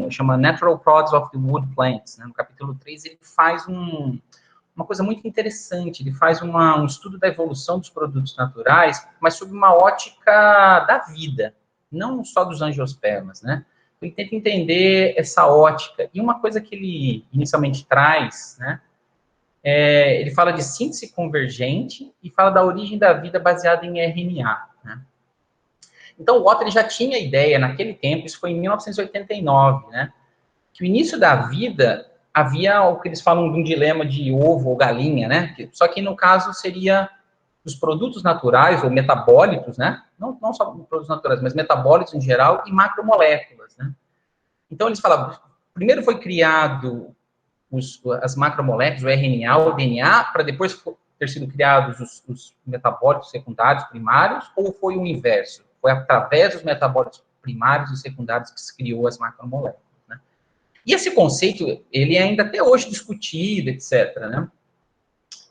chama Natural Products of the Wood Plants, né, no capítulo 3, ele faz uma coisa muito interessante, ele faz um estudo da evolução dos produtos naturais, mas sob uma ótica da vida, não só dos angiospermas, né, ele tenta entender essa ótica, e uma coisa que ele inicialmente traz, né, ele fala de síntese convergente e fala da origem da vida baseada em RNA, né. Então, o Otto ele já tinha ideia, naquele tempo, isso foi em 1989, né, que o início da vida havia o que eles falam de um dilema de ovo ou galinha, né, só que no caso seria os produtos naturais ou metabólitos, né, não só produtos naturais, mas metabólitos em geral e macromoléculas, né. Então, eles falavam, primeiro foi criado as macromoléculas, o RNA, o DNA, para depois ter sido criados os metabólitos secundários primários, ou foi o inverso? Foi através dos metabólitos primários e secundários que se criou as macromoléculas, né? E esse conceito, ele é ainda até hoje discutido, etc., né?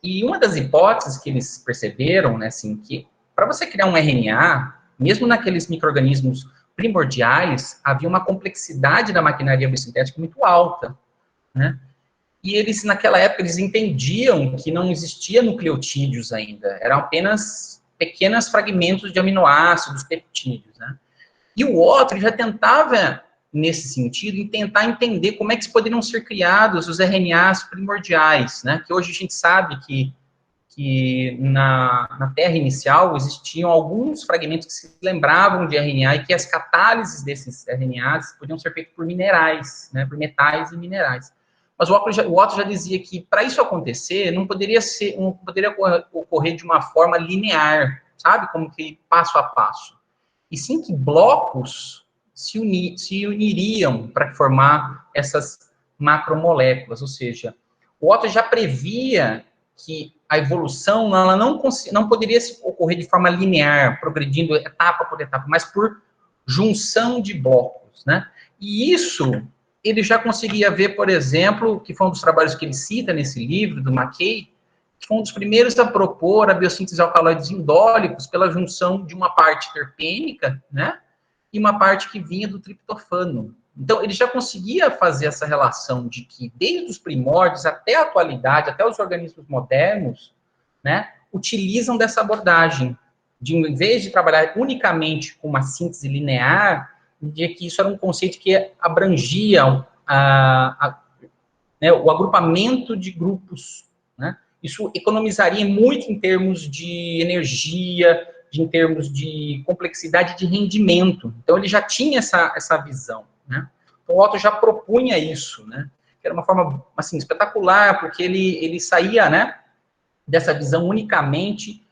E uma das hipóteses que eles perceberam, né, assim, que para você criar um RNA, mesmo naqueles micro-organismos primordiais, havia uma complexidade da maquinaria biosintética muito alta, né? E eles, naquela época, eles entendiam que não existia nucleotídeos ainda, eram apenas pequenos fragmentos de aminoácidos, peptídeos, né? E o Otto já tentava nesse sentido, em tentar entender como é que poderiam ser criados os RNAs primordiais, né? Que hoje a gente sabe que na Terra inicial existiam alguns fragmentos que se lembravam de RNA e que as catálises desses RNAs podiam ser feitas por minerais, né? Por metais e minerais. Mas o Otto já dizia que para isso acontecer não poderia ocorrer de uma forma linear, sabe? Como que passo a passo. E sim que blocos se uniriam para formar essas macromoléculas, ou seja, o Otto já previa que a evolução ela não poderia ocorrer de forma linear, progredindo etapa por etapa, mas por junção de blocos, né? E isso ele já conseguia ver, por exemplo, que foi um dos trabalhos que ele cita nesse livro, do McKay, que foi um dos primeiros a propor a biossíntese de alcaloides indólicos pela junção de uma parte terpênica, né? E uma parte que vinha do triptofano. Então, ele já conseguia fazer essa relação de que, desde os primórdios até a atualidade, até os organismos modernos, né, utilizam dessa abordagem, de, em vez de trabalhar unicamente com uma síntese linear, de que isso era um conceito que abrangia né, o agrupamento de grupos, né? Isso economizaria muito em termos de energia, em termos de complexidade de rendimento. Então, ele já tinha essa visão, né? Então, o Otto já propunha isso, né? Que era uma forma, assim, espetacular, porque ele saía, né, dessa visão unicamente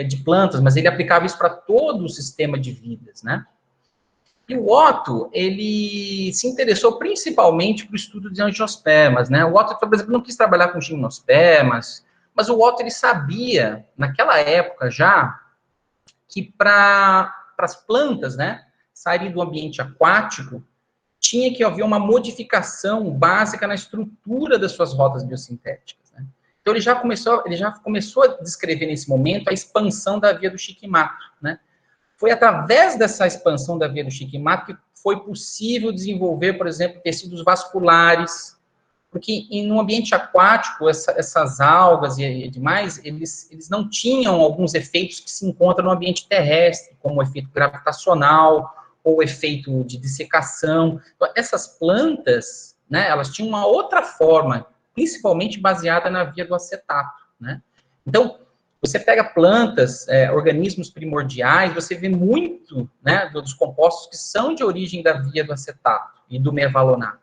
de plantas, mas ele aplicava isso para todo o sistema de vidas, né? E o Otto, ele se interessou principalmente para o estudo de angiospermas, né? O Otto, por exemplo, não quis trabalhar com gimnospermas, mas o Otto, ele sabia, naquela época já, que para as plantas, né, saírem do ambiente aquático, tinha que haver uma modificação básica na estrutura das suas rotas biosintéticas, né? Então, ele já começou a descrever nesse momento a expansão da via do Shikamato, né? Foi através dessa expansão da via do Shikamato que foi possível desenvolver, por exemplo, tecidos vasculares, porque no ambiente aquático, essas algas e demais, eles não tinham alguns efeitos que se encontram no ambiente terrestre, como o efeito gravitacional ou o efeito de dissecação. Então, essas plantas, né, elas tinham uma outra forma, principalmente baseada na via do acetato, né? Então, você pega plantas, organismos primordiais, você vê muito, né, dos compostos que são de origem da via do acetato e do mervalonato.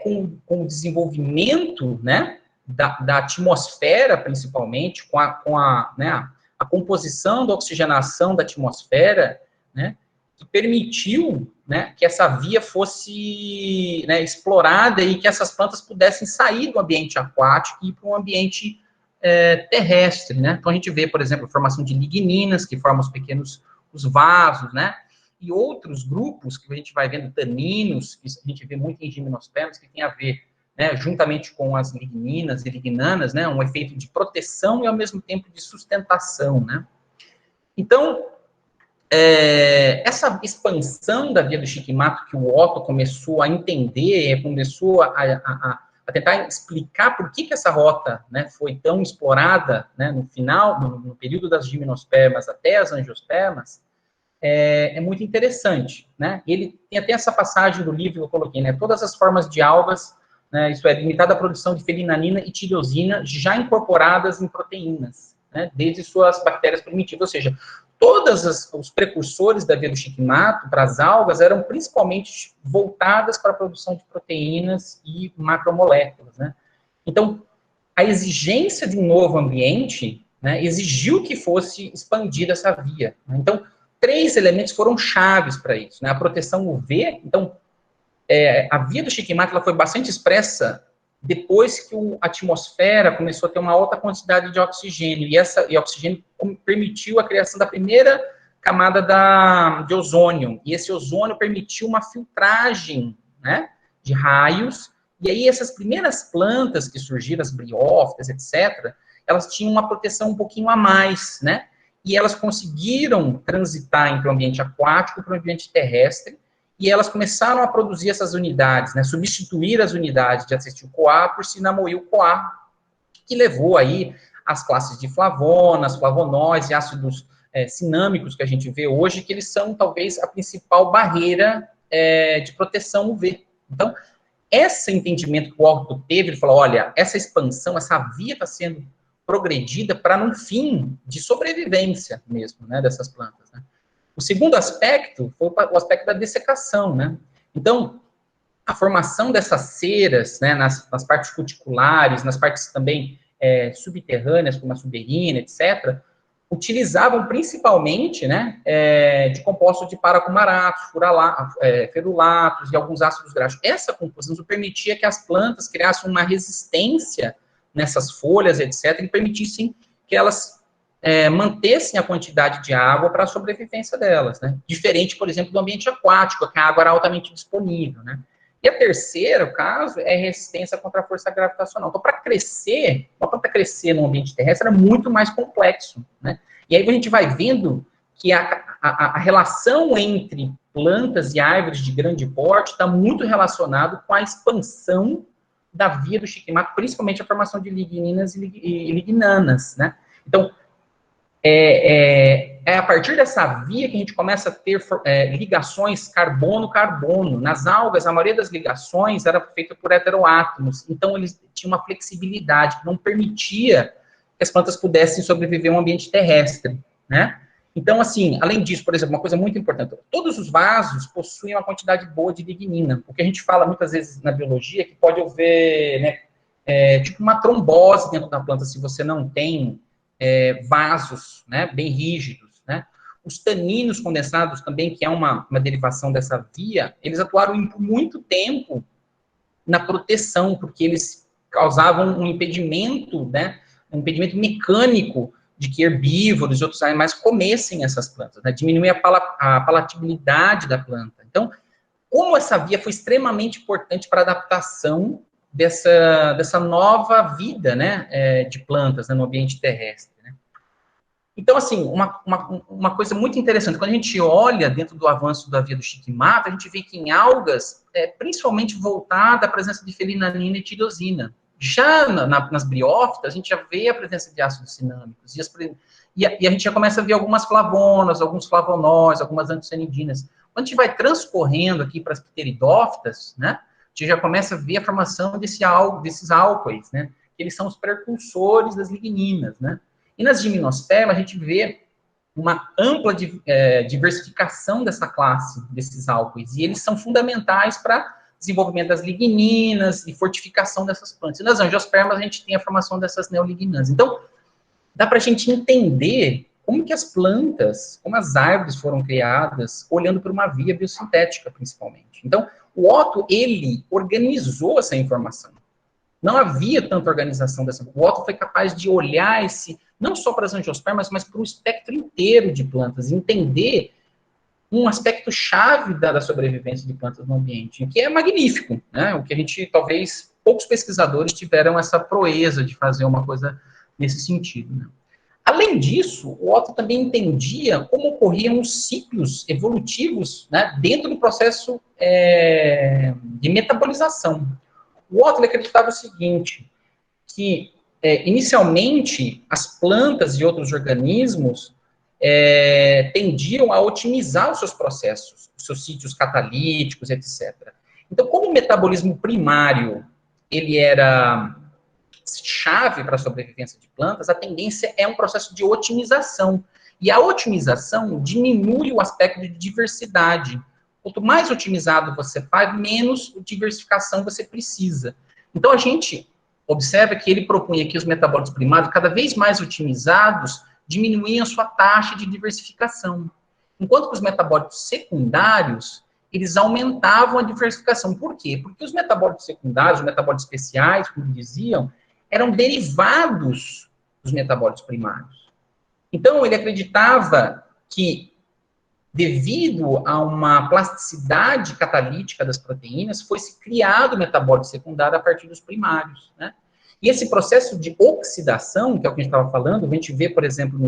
Com o desenvolvimento, né, da atmosfera, principalmente, com a composição da oxigenação da atmosfera, né, que permitiu, né, que essa via fosse, né, explorada e que essas plantas pudessem sair do ambiente aquático e ir para um ambiente terrestre, né? Então, a gente vê, por exemplo, a formação de ligninas, que formam os vasos, né? E outros grupos que a gente vai vendo, taninos, que a gente vê muito em gimnospermas, que tem a ver, né, juntamente com as ligninas e lignanas, né, um efeito de proteção e, ao mesmo tempo, de sustentação, né? Então, essa expansão da via do Shikamato que o Otto começou a entender, começou a tentar explicar por que essa rota, né, foi tão explorada, né, no final, no período das gimnospermas até as angiospermas, é muito interessante, né? Ele tem até essa passagem do livro que eu coloquei, né? Todas as formas de algas, né, isso é, limitada à produção de felinanina e tirosina já incorporadas em proteínas, né, desde suas bactérias primitivas, ou seja, todos os precursores da via do Shikamato para as algas eram principalmente voltadas para a produção de proteínas e macromoléculas, né? Então, a exigência de um novo ambiente, né, exigiu que fosse expandida essa via, né? Então, 3 elementos foram chaves para isso, né? A proteção UV, então, a via do Shikamato ela foi bastante expressa depois que a atmosfera começou a ter uma alta quantidade de oxigênio, e oxigênio permitiu a criação da primeira camada de ozônio, e esse ozônio permitiu uma filtragem, né, de raios, e aí essas primeiras plantas que surgiram, as briófitas, etc., elas tinham uma proteção um pouquinho a mais, né, e elas conseguiram transitar entre o ambiente aquático para o ambiente terrestre, e elas começaram a produzir essas unidades, né, substituir as unidades de acetil-CoA por cinamoil-CoA, que levou aí as classes de flavonas, flavonoides e ácidos cinâmicos que a gente vê hoje, que eles são talvez a principal barreira de proteção UV. Então, esse entendimento que o Otto teve, ele falou, olha, essa expansão, essa via está sendo progredida para um fim de sobrevivência mesmo, né, dessas plantas, né? O segundo aspecto foi o aspecto da dessecação, né? Então, a formação dessas ceras, né, nas partes cuticulares, nas partes também subterrâneas, como a suberina, etc., utilizavam principalmente, né, de compostos de paracumaratos, ferulatos e alguns ácidos graxos. Essa composição permitia que as plantas criassem uma resistência nessas folhas, etc., e permitissem que elas mantessem a quantidade de água para a sobrevivência delas, né? Diferente, por exemplo, do ambiente aquático, que a água era altamente disponível, né? E a terceira, caso, é resistência contra a força gravitacional. Então, para crescer, uma planta crescer no ambiente terrestre é muito mais complexo, né? E aí a gente vai vendo que a relação entre plantas e árvores de grande porte está muito relacionado com a expansão da via do shikimate, principalmente a formação de ligninas e lignanas, né? Então, é a partir dessa via que a gente começa a ter ligações carbono-carbono. Nas algas, a maioria das ligações era feita por heteroátomos, então eles tinham uma flexibilidade que não permitia que as plantas pudessem sobreviver em um ambiente terrestre, né? Então, assim, além disso, por exemplo, uma coisa muito importante, todos os vasos possuem uma quantidade boa de lignina, porque a gente fala muitas vezes na biologia que pode haver, né, tipo uma trombose dentro da planta se você não tem vasos, né, bem rígidos, né? Os taninos condensados também, que é uma derivação dessa via, eles atuaram por muito tempo na proteção, porque eles causavam um impedimento, né, um impedimento mecânico de que herbívoros e outros animais comessem essas plantas, né, diminuir a palatabilidade da planta. Então, como essa via foi extremamente importante para a adaptação dessa nova vida, né, de plantas, né, no ambiente terrestre, né? Então, assim, uma coisa muito interessante, quando a gente olha dentro do avanço da via do shikimate, a gente vê que em algas, principalmente voltada à presença de felinanina e tirosina. Já nas briófitas, a gente já vê a presença de ácidos cinâmicos, e a gente já começa a ver algumas flavonas, alguns flavonóis, algumas antocianidinas. Quando a gente vai transcorrendo aqui para as pteridófitas, né, a gente já começa a ver a formação desses álcoois, né? Eles são os precursores das ligninas, né? E nas gimnospermas, a gente vê uma ampla diversificação dessa classe, desses álcoois, e eles são fundamentais para desenvolvimento das ligninas e fortificação dessas plantas. E nas angiospermas, a gente tem a formação dessas neoligninas. Então, dá para a gente entender como que as plantas, como as árvores foram criadas, olhando por uma via biosintética, principalmente. Então, o Otto, ele organizou essa informação. Não havia tanta organização dessa. O Otto foi capaz de olhar não só para as angiospermas, mas para o espectro inteiro de plantas, entender um aspecto chave da sobrevivência de plantas no ambiente, que é magnífico, né? O que a gente, talvez, poucos pesquisadores tiveram essa proeza de fazer uma coisa nesse sentido, né? Além disso, o Otto também entendia como ocorriam os ciclos evolutivos, né, dentro do processo de metabolização. O Otto acreditava o seguinte, que inicialmente as plantas e outros organismos tendiam a otimizar os seus processos, os seus sítios catalíticos, etc. Então, como o metabolismo primário ele era chave para a sobrevivência de plantas, a tendência é um processo de otimização. E a otimização diminui o aspecto de diversidade. Quanto mais otimizado você faz, menos diversificação você precisa. Então, a gente observa que ele propunha que os metabólitos primários, cada vez mais otimizados, diminuíam a sua taxa de diversificação. Enquanto que os metabólitos secundários, eles aumentavam a diversificação. Por quê? Porque os metabólitos secundários, os metabólitos especiais, como diziam, eram derivados dos metabólitos primários. Então, ele acreditava que, devido a uma plasticidade catalítica das proteínas, foi-se criado o metabólito secundário a partir dos primários, né? E esse processo de oxidação, que é o que a gente estava falando, a gente vê, por exemplo,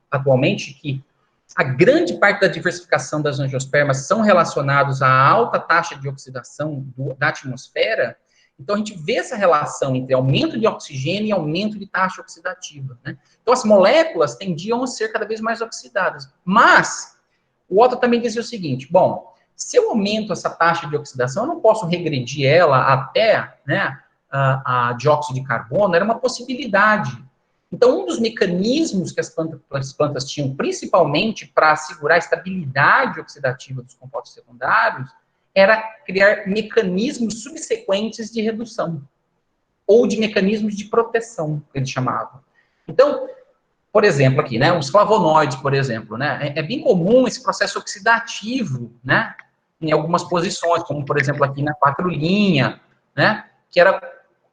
atualmente, que a grande parte da diversificação das angiospermas são relacionados à alta taxa de oxidação da atmosfera. Então, a gente vê essa relação entre aumento de oxigênio e aumento de taxa oxidativa, né? Então, as moléculas tendiam a ser cada vez mais oxidadas. Mas, o Otto também dizia o seguinte, bom, se eu aumento essa taxa de oxidação, eu não posso regredir ela até, né, a dióxido de carbono, era uma possibilidade. Então, um dos mecanismos que as plantas tinham, principalmente para assegurar a estabilidade oxidativa dos compostos secundários, era criar mecanismos subsequentes de redução, ou de mecanismos de proteção, que eles chamavam. Então, por exemplo, aqui, né, os flavonoides, por exemplo, né, é bem comum esse processo oxidativo, né, em algumas posições, como, por exemplo, aqui na 4', né,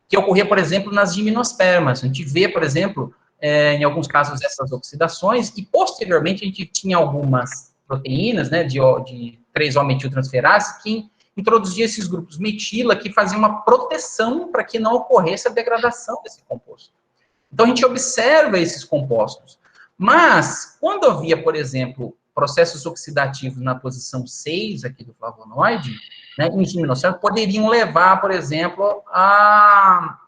que ocorria, por exemplo, nas gimnospermas. A gente vê, por exemplo, em alguns casos, essas oxidações, e posteriormente a gente tinha algumas proteínas, né, de 3-O-metiltransferase, que introduzia esses grupos metila, que faziam uma proteção para que não ocorresse a degradação desse composto. Então, a gente observa esses compostos. Mas, quando havia, por exemplo, processos oxidativos na posição 6 aqui do flavonoide, né, em gimnospermas, poderiam levar, por exemplo, a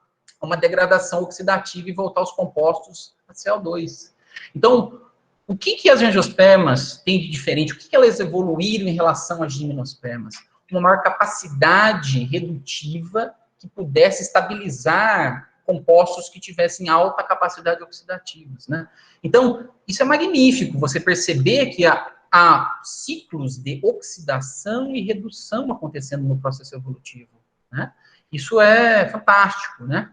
uma degradação oxidativa e voltar aos compostos a CO2. Então, o que as angiospermas têm de diferente? O que elas evoluíram em relação às gimnospermas? Uma maior capacidade redutiva que pudesse estabilizar compostos que tivessem alta capacidade oxidativa, né? Então, isso é magnífico, você perceber que há ciclos de oxidação e redução acontecendo no processo evolutivo, né? Isso é fantástico, né?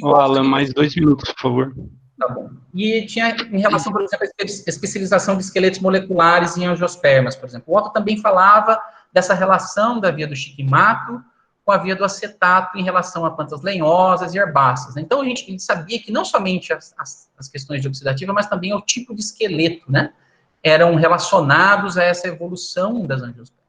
Alan, mais 2 minutos, por favor. Tá bom. E tinha, em relação, por exemplo, à especialização de esqueletos moleculares em angiospermas, por exemplo. O Otto também falava dessa relação da via do chiquimato com a via do acetato em relação a plantas lenhosas e herbáceas, né? Então, a gente sabia que não somente as questões de oxidativa, mas também o tipo de esqueleto, né, eram relacionados a essa evolução das angiospermas.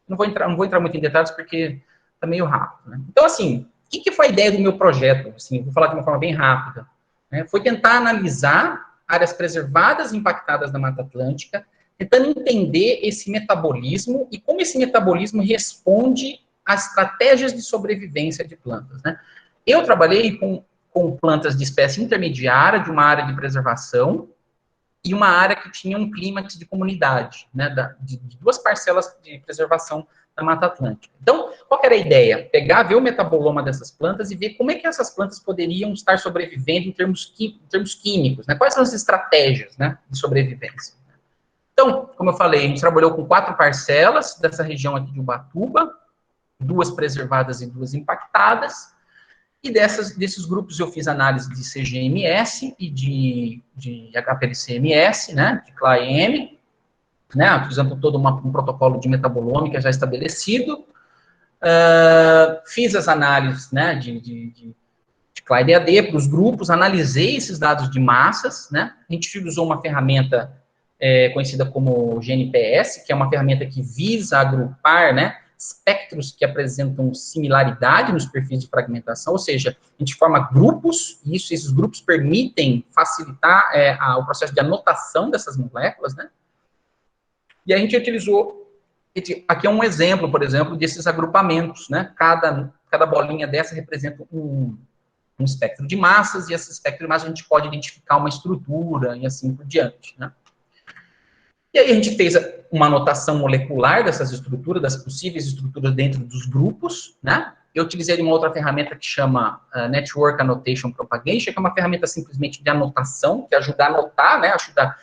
Não vou entrar muito em detalhes, porque está meio rápido, né? Então, assim, o que foi a ideia do meu projeto? Assim, vou falar de uma forma bem rápida, né? Foi tentar analisar áreas preservadas e impactadas da Mata Atlântica, tentando entender esse metabolismo e como esse metabolismo responde às estratégias de sobrevivência de plantas, né? Eu trabalhei com plantas de espécie intermediária, de uma área de preservação, e uma área que tinha um clímax de comunidade, né, de 2 parcelas de preservação da Mata Atlântica. Então, qual que era a ideia? Ver o metaboloma dessas plantas e ver como é que essas plantas poderiam estar sobrevivendo em termos químicos, né? Quais são as estratégias, né, de sobrevivência. Então, como eu falei, a gente trabalhou com 4 parcelas dessa região aqui de Ubatuba, 2 preservadas e 2 impactadas, e desses grupos eu fiz análise de CGMS e de HPLC-MS, né, de CLA-M, né, usando todo um protocolo de metabolômica já estabelecido. Fiz as análises, né, de CLA-DAD para os grupos, analisei esses dados de massas, né, a gente usou uma ferramenta conhecida como GNPS, que é uma ferramenta que visa agrupar, né, espectros que apresentam similaridade nos perfis de fragmentação, ou seja, a gente forma grupos, e esses grupos permitem facilitar o processo de anotação dessas moléculas, né? E a gente utilizou, aqui é um exemplo, por exemplo, desses agrupamentos, né? Cada bolinha dessa representa um espectro de massas, e esse espectro de massas a gente pode identificar uma estrutura, e assim por diante, né? E aí a gente fez uma anotação molecular dessas estruturas, das possíveis estruturas dentro dos grupos, né? Eu utilizei uma outra ferramenta que chama Network Annotation Propagation, que é uma ferramenta simplesmente de anotação, que ajuda a anotar, né? Ajuda a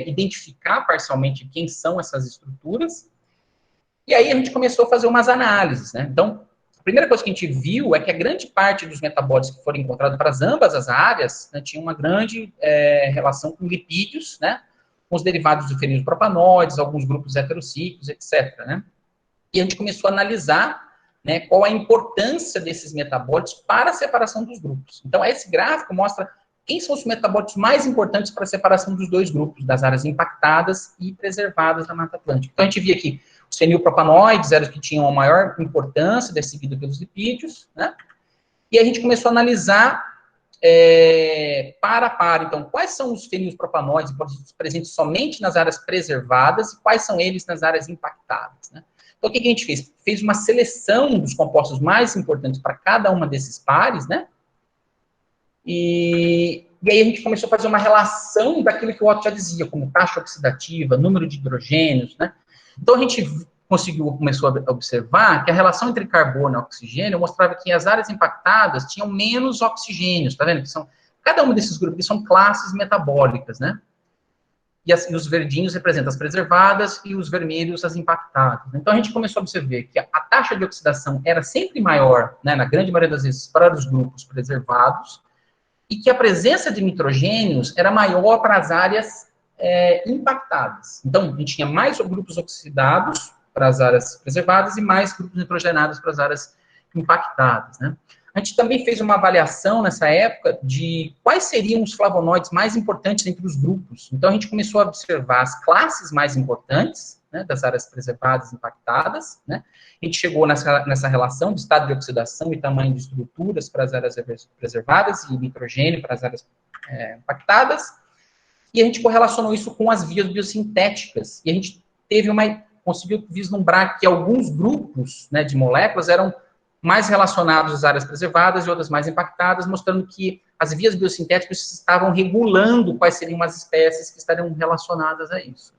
identificar parcialmente quem são essas estruturas. E aí a gente começou a fazer umas análises, né? Então, a primeira coisa que a gente viu é que a grande parte dos metabólitos que foram encontrados para ambas as áreas, né, tinha uma grande relação com lipídios, né? Com os derivados de fenilpropanoides, alguns grupos heterocíclicos, etc., né? E a gente começou a analisar, né, qual a importância desses metabólitos para a separação dos grupos. Então, esse gráfico mostra quem são os metabólitos mais importantes para a separação dos 2 grupos, das áreas impactadas e preservadas da Mata Atlântica. Então, a gente via aqui os fenilpropanoides eram os que tinham a maior importância, seguido pelos lipídios, né? E a gente começou a analisar Então, quais são os fenilpropanoides presentes somente nas áreas preservadas e quais são eles nas áreas impactadas, né? Então, o que a gente fez? Fez uma seleção dos compostos mais importantes para cada uma desses pares, né? E aí a gente começou a fazer uma relação daquilo que o Otto já dizia, como taxa oxidativa, número de hidrogênios, né? Então, a gente começou a observar que a relação entre carbono e oxigênio mostrava que as áreas impactadas tinham menos oxigênios, tá vendo? Que são, cada um desses grupos são classes metabólicas, né? E os verdinhos representam as preservadas e os vermelhos as impactadas. Então, a gente começou a observar que a taxa de oxidação era sempre maior, né, na grande maioria das vezes, para os grupos preservados, e que a presença de nitrogênios era maior para as áreas impactadas. Então, a gente tinha mais grupos oxidados para as áreas preservadas e mais grupos nitrogenados para as áreas impactadas, né? A gente também fez uma avaliação nessa época de quais seriam os flavonoides mais importantes entre os grupos. Então, a gente começou a observar as classes mais importantes, né, das áreas preservadas e impactadas, né? A gente chegou nessa relação de estado de oxidação e tamanho de estruturas para as áreas preservadas e nitrogênio para as áreas impactadas, e a gente correlacionou isso com as vias biosintéticas, e a gente conseguiu vislumbrar que alguns grupos, né, de moléculas eram mais relacionados às áreas preservadas e outras mais impactadas, mostrando que as vias biosintéticas estavam regulando quais seriam as espécies que estariam relacionadas a isso.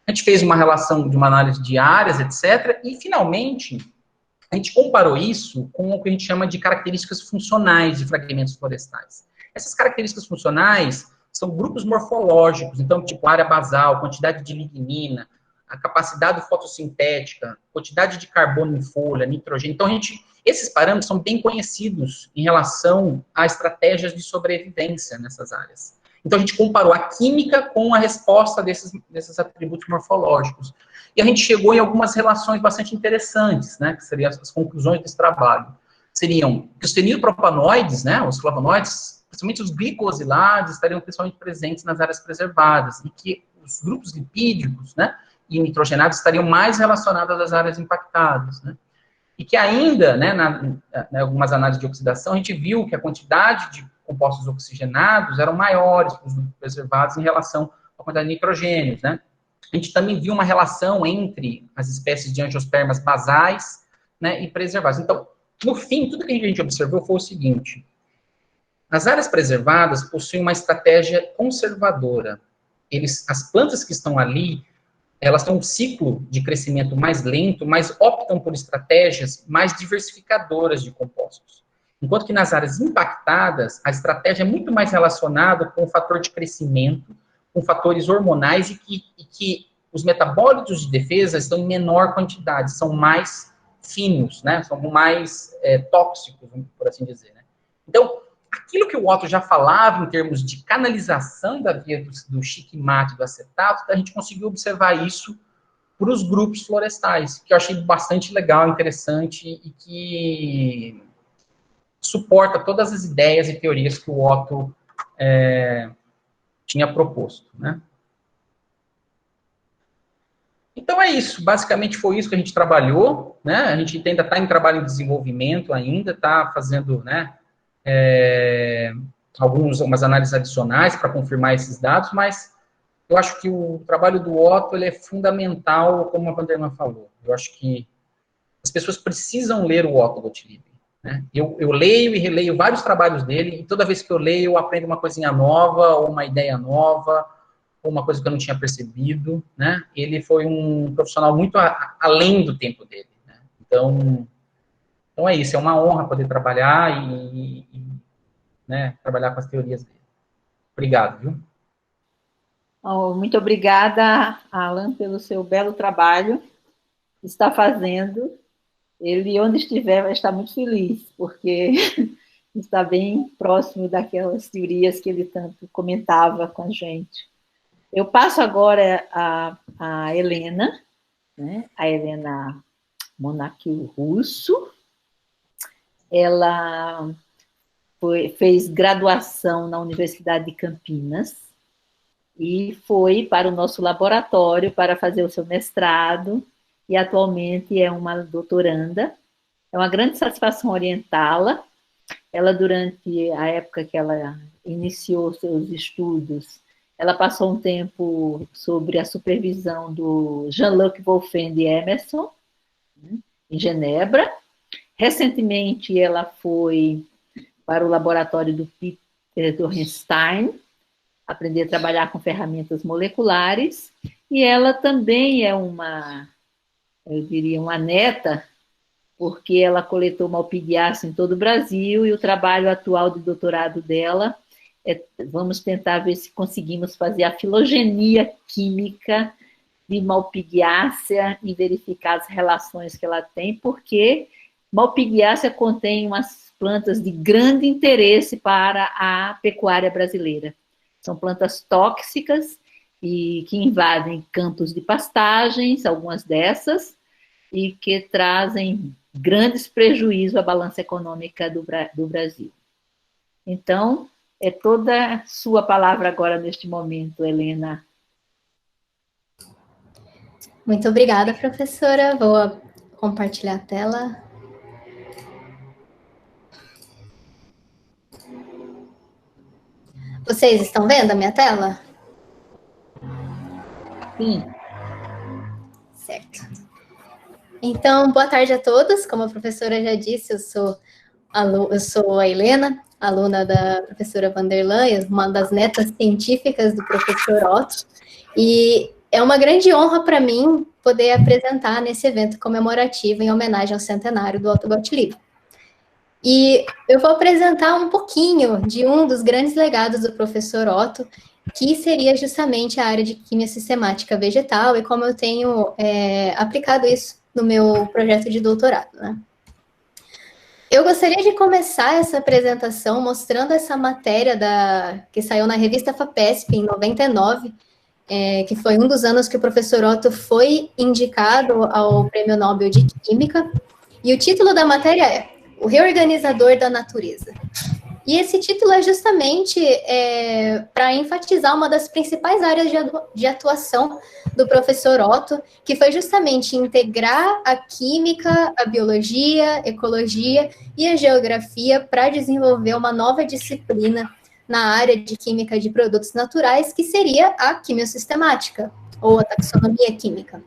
A gente fez uma relação de uma análise de áreas, etc., e, finalmente, a gente comparou isso com o que a gente chama de características funcionais de fragmentos florestais. Essas características funcionais são grupos morfológicos, então, tipo área basal, quantidade de lignina, a capacidade fotossintética, quantidade de carbono em folha, nitrogênio. Então, esses parâmetros são bem conhecidos em relação a estratégias de sobrevivência nessas áreas. Então, a gente comparou a química com a resposta desses atributos morfológicos. E a gente chegou em algumas relações bastante interessantes, né, que seriam as conclusões desse trabalho. Seriam que os fenilpropanoides, né, os flavonoides, principalmente os glicosilados, estariam principalmente presentes nas áreas preservadas, e que os grupos lipídicos, né, e nitrogenados estariam mais relacionados às áreas impactadas, né? E que ainda, né, em algumas análises de oxidação, a gente viu que a quantidade de compostos oxigenados eram maiores para os grupos preservados em relação à quantidade de nitrogênios, né? A gente também viu uma relação entre as espécies de angiospermas basais, né, e preservadas. Então, no fim, tudo que a gente observou foi o seguinte: as áreas preservadas possuem uma estratégia conservadora. As plantas que estão ali, elas têm um ciclo de crescimento mais lento, mas optam por estratégias mais diversificadoras de compostos. Enquanto que nas áreas impactadas, a estratégia é muito mais relacionada com o fator de crescimento, com fatores hormonais e que os metabólitos de defesa estão em menor quantidade, são mais finos, né? São mais tóxicos, por assim dizer, né? Então, aquilo que o Otto já falava em termos de canalização da via do chiquimate, do acetato, a gente conseguiu observar isso para os grupos florestais, que eu achei bastante legal, interessante e que suporta todas as ideias e teorias que o Otto tinha proposto, né? Então é isso, basicamente foi isso que a gente trabalhou, né? A gente ainda está em trabalho de desenvolvimento ainda, está fazendo, né, algumas análises adicionais para confirmar esses dados, mas eu acho que o trabalho do Otto ele é fundamental, como a Vanderman falou. Eu acho que as pessoas precisam ler o Otto Gottlieb, né? Eu leio e releio vários trabalhos dele, e toda vez que eu leio, eu aprendo uma coisinha nova, ou uma ideia nova, ou uma coisa que eu não tinha percebido, né? Ele foi um profissional muito além do tempo dele, né? Então é isso, é uma honra poder trabalhar e né, trabalhar com as teorias dele. Obrigado, viu? Muito obrigada, Alan, pelo seu belo trabalho que está fazendo. Ele, onde estiver, vai estar muito feliz, porque está bem próximo daquelas teorias que ele tanto comentava com a gente. Eu passo agora a Helena, né? A Helena Monachil Russo. Ela fez graduação na Universidade de Campinas e foi para o nosso laboratório para fazer o seu mestrado e atualmente é uma doutoranda. É uma grande satisfação orientá-la. Ela, durante a época que ela iniciou seus estudos, ela passou um tempo sob a supervisão do Jean-Luc Wolfgang de Emerson, em Genebra. Recentemente, ela foi para o laboratório do Peter Dorenstein, aprender a trabalhar com ferramentas moleculares, E ela também é eu diria, uma neta, porque ela coletou malpighiaceae em todo o Brasil, e o trabalho atual de doutorado dela vamos tentar ver se conseguimos fazer a filogenia química de malpighiaceae e verificar as relações que ela tem, porque malpighiaceae contém umas plantas de grande interesse para a pecuária brasileira. São plantas tóxicas e que invadem campos de pastagens, algumas dessas, e que trazem grandes prejuízos à balança econômica do Brasil. Então, é toda sua palavra agora neste momento, Helena. Muito obrigada, professora. Vou compartilhar a tela. Vocês estão vendo a minha tela? Sim. Certo. Então, boa tarde a todos. Como a professora já disse, eu sou a Helena, aluna da professora Vanderlan, uma das netas científicas do professor Otto, e é uma grande honra para mim poder apresentar nesse evento comemorativo em homenagem ao centenário do Otto Gottlieb. E eu vou apresentar um pouquinho de um dos grandes legados do professor Otto, que seria justamente a área de química sistemática vegetal, e como eu tenho aplicado isso no meu projeto de doutorado, né? Eu gostaria de começar essa apresentação mostrando essa matéria que saiu na revista FAPESP em 99, que foi um dos anos que o professor Otto foi indicado ao Prêmio Nobel de Química, e o título da matéria é O Reorganizador da Natureza. E esse título é justamente para enfatizar uma das principais áreas de atuação do professor Otto, que foi justamente integrar a química, a biologia, a ecologia e a geografia para desenvolver uma nova disciplina na área de química de produtos naturais, que seria a quimiosistemática, ou a taxonomia química.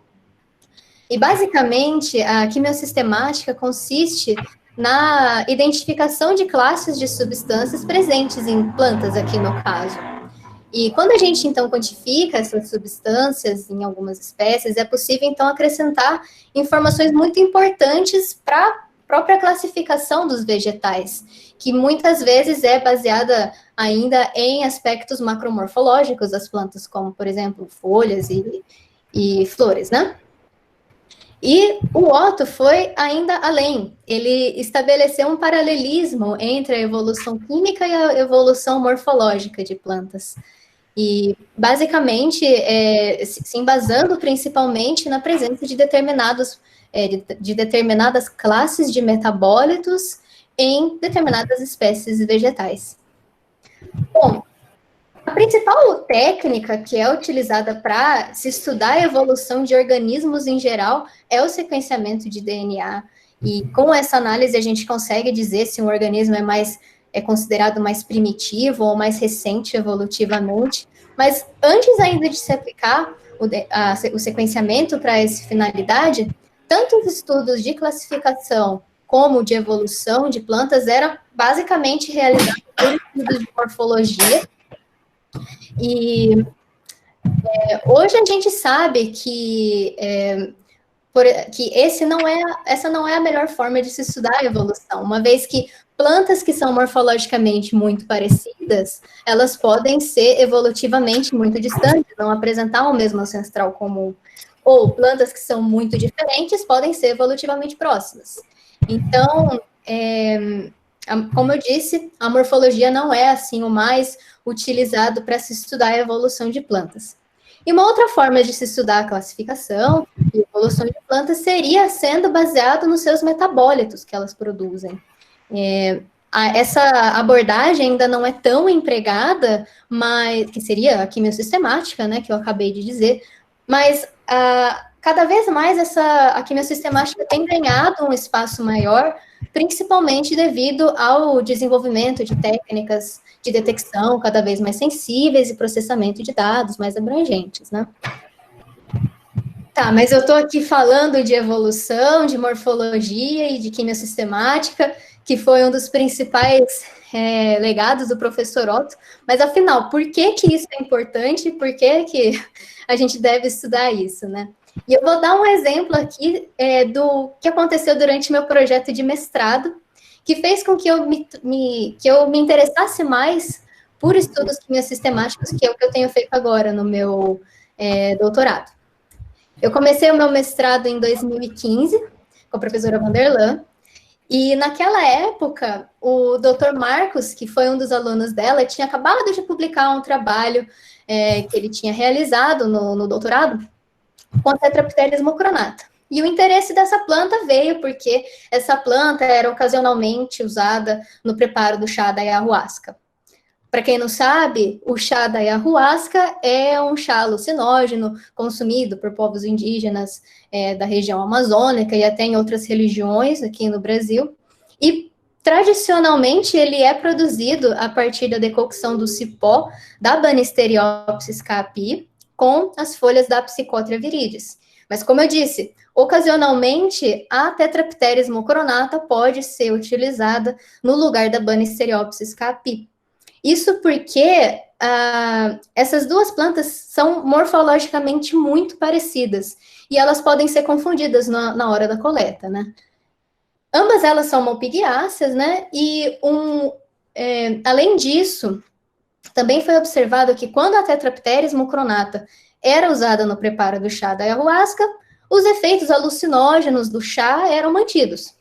E, basicamente, a quimiosistemática consiste na identificação de classes de substâncias presentes em plantas, aqui no caso. E quando a gente, então, quantifica essas substâncias em algumas espécies, é possível, então, acrescentar informações muito importantes para a própria classificação dos vegetais, que muitas vezes é baseada ainda em aspectos macromorfológicos das plantas, como, por exemplo, folhas e flores, né? E o Otto foi ainda além. Ele estabeleceu um paralelismo entre a evolução química e a evolução morfológica de plantas. E, basicamente, se embasando principalmente na presença de determinadas classes de metabólitos em determinadas espécies vegetais. Bom, a principal técnica que é utilizada para se estudar a evolução de organismos em geral é o sequenciamento de DNA. E com essa análise a gente consegue dizer se um organismo é considerado mais primitivo ou mais recente evolutivamente. Mas antes ainda de se aplicar o sequenciamento para essa finalidade, tanto os estudos de classificação como de evolução de plantas eram basicamente realizados por estudos de morfologia. E hoje a gente sabe que essa não é a melhor forma de se estudar a evolução, uma vez que plantas que são morfologicamente muito parecidas, elas podem ser evolutivamente muito distantes, não apresentar o mesmo ancestral comum. Ou plantas que são muito diferentes podem ser evolutivamente próximas. Então, como eu disse, a morfologia não é assim o mais utilizado para se estudar a evolução de plantas. E uma outra forma de se estudar a classificação e evolução de plantas seria sendo baseado nos seus metabólitos que elas produzem. Essa abordagem ainda não é tão empregada, mas que seria a quimiosistemática, né, que eu acabei de dizer, mas cada vez mais a quimiosistemática tem ganhado um espaço maior, principalmente devido ao desenvolvimento de técnicas de detecção cada vez mais sensíveis e processamento de dados mais abrangentes, né? Tá, mas eu estou aqui falando de evolução, de morfologia e de quimiosistemática, que foi um dos principais legados do professor Otto, mas afinal, por que que isso é importante? Por que a gente deve estudar isso, né? E eu vou dar um exemplo aqui do que aconteceu durante meu projeto de mestrado, que fez com que eu me interessasse mais por estudos quimiosistemáticos, que é o que eu tenho feito agora no meu doutorado. Eu comecei o meu mestrado em 2015, com a professora Vanderlan, e naquela época, o Dr. Marcos, que foi um dos alunos dela, tinha acabado de publicar um trabalho que ele tinha realizado no doutorado com a Tetrapteris mucronata. E o interesse dessa planta veio porque essa planta era ocasionalmente usada no preparo do chá da ayahuasca. Para quem não sabe, o chá da ayahuasca é um chá alucinógeno consumido por povos indígenas da região amazônica e até em outras religiões aqui no Brasil. E, tradicionalmente, ele é produzido a partir da decocção do cipó da Banisteriopsis caapi com as folhas da Psychotria viridis. Mas, como eu disse, ocasionalmente, a Tetrapteris mucronata pode ser utilizada no lugar da Banisteriopsis caapi. Isso porque essas duas plantas são morfologicamente muito parecidas e elas podem ser confundidas na hora da coleta, né? Ambas elas são malpighiáceas, né? E além disso, também foi observado que quando a Tetrapteris mucronata era usada no preparo do chá da ayahuasca, os efeitos alucinógenos do chá eram mantidos.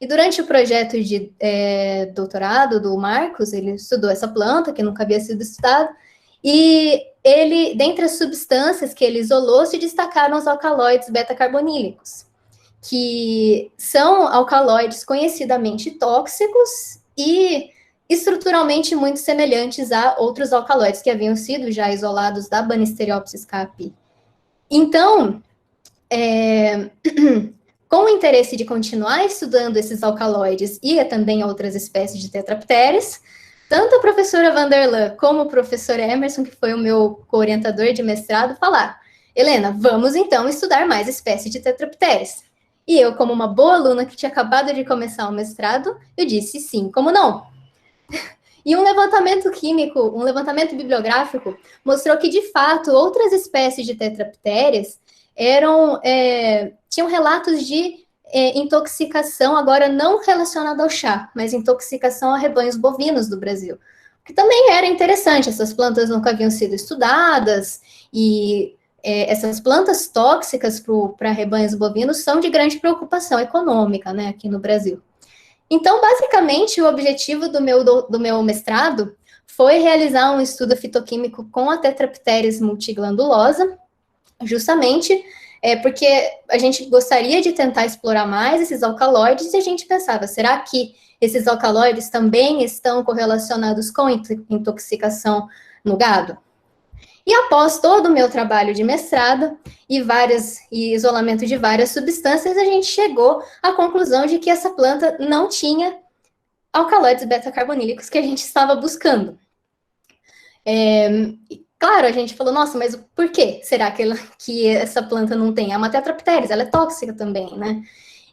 E durante o projeto de doutorado do Marcos, ele estudou essa planta, que nunca havia sido estudada, e ele, dentre as substâncias que ele isolou, se destacaram os alcaloides beta-carbonílicos, que são alcaloides conhecidamente tóxicos e estruturalmente muito semelhantes a outros alcaloides que haviam sido já isolados da Banisteriopsis caapi. Então, com o interesse de continuar estudando esses alcaloides e também outras espécies de tetrapteres, tanto a professora Vanderlan como o professor Emerson, que foi o meu co-orientador de mestrado, falaram: Helena, vamos então estudar mais espécies de tetrapteres. E eu, como uma boa aluna que tinha acabado de começar o mestrado, eu disse sim, como não? E um levantamento químico, um levantamento bibliográfico, mostrou que, de fato, outras espécies de tetrapteres tinham relatos de intoxicação, agora não relacionada ao chá, mas intoxicação a rebanhos bovinos do Brasil. Que também era interessante, essas plantas nunca haviam sido estudadas, e essas plantas tóxicas para rebanhos bovinos são de grande preocupação econômica, né, aqui no Brasil. Então, basicamente, o objetivo do meu mestrado foi realizar um estudo fitoquímico com a Tetrapteris multiglandulosa, justamente porque a gente gostaria de tentar explorar mais esses alcaloides, e a gente pensava, será que esses alcaloides também estão correlacionados com intoxicação no gado? E após todo o meu trabalho de mestrado e isolamento de várias substâncias, a gente chegou à conclusão de que essa planta não tinha alcaloides beta-carbonílicos que a gente estava buscando. Claro, a gente falou, nossa, mas por que será que essa planta não tem? É uma tetrapteris, ela é tóxica também, né?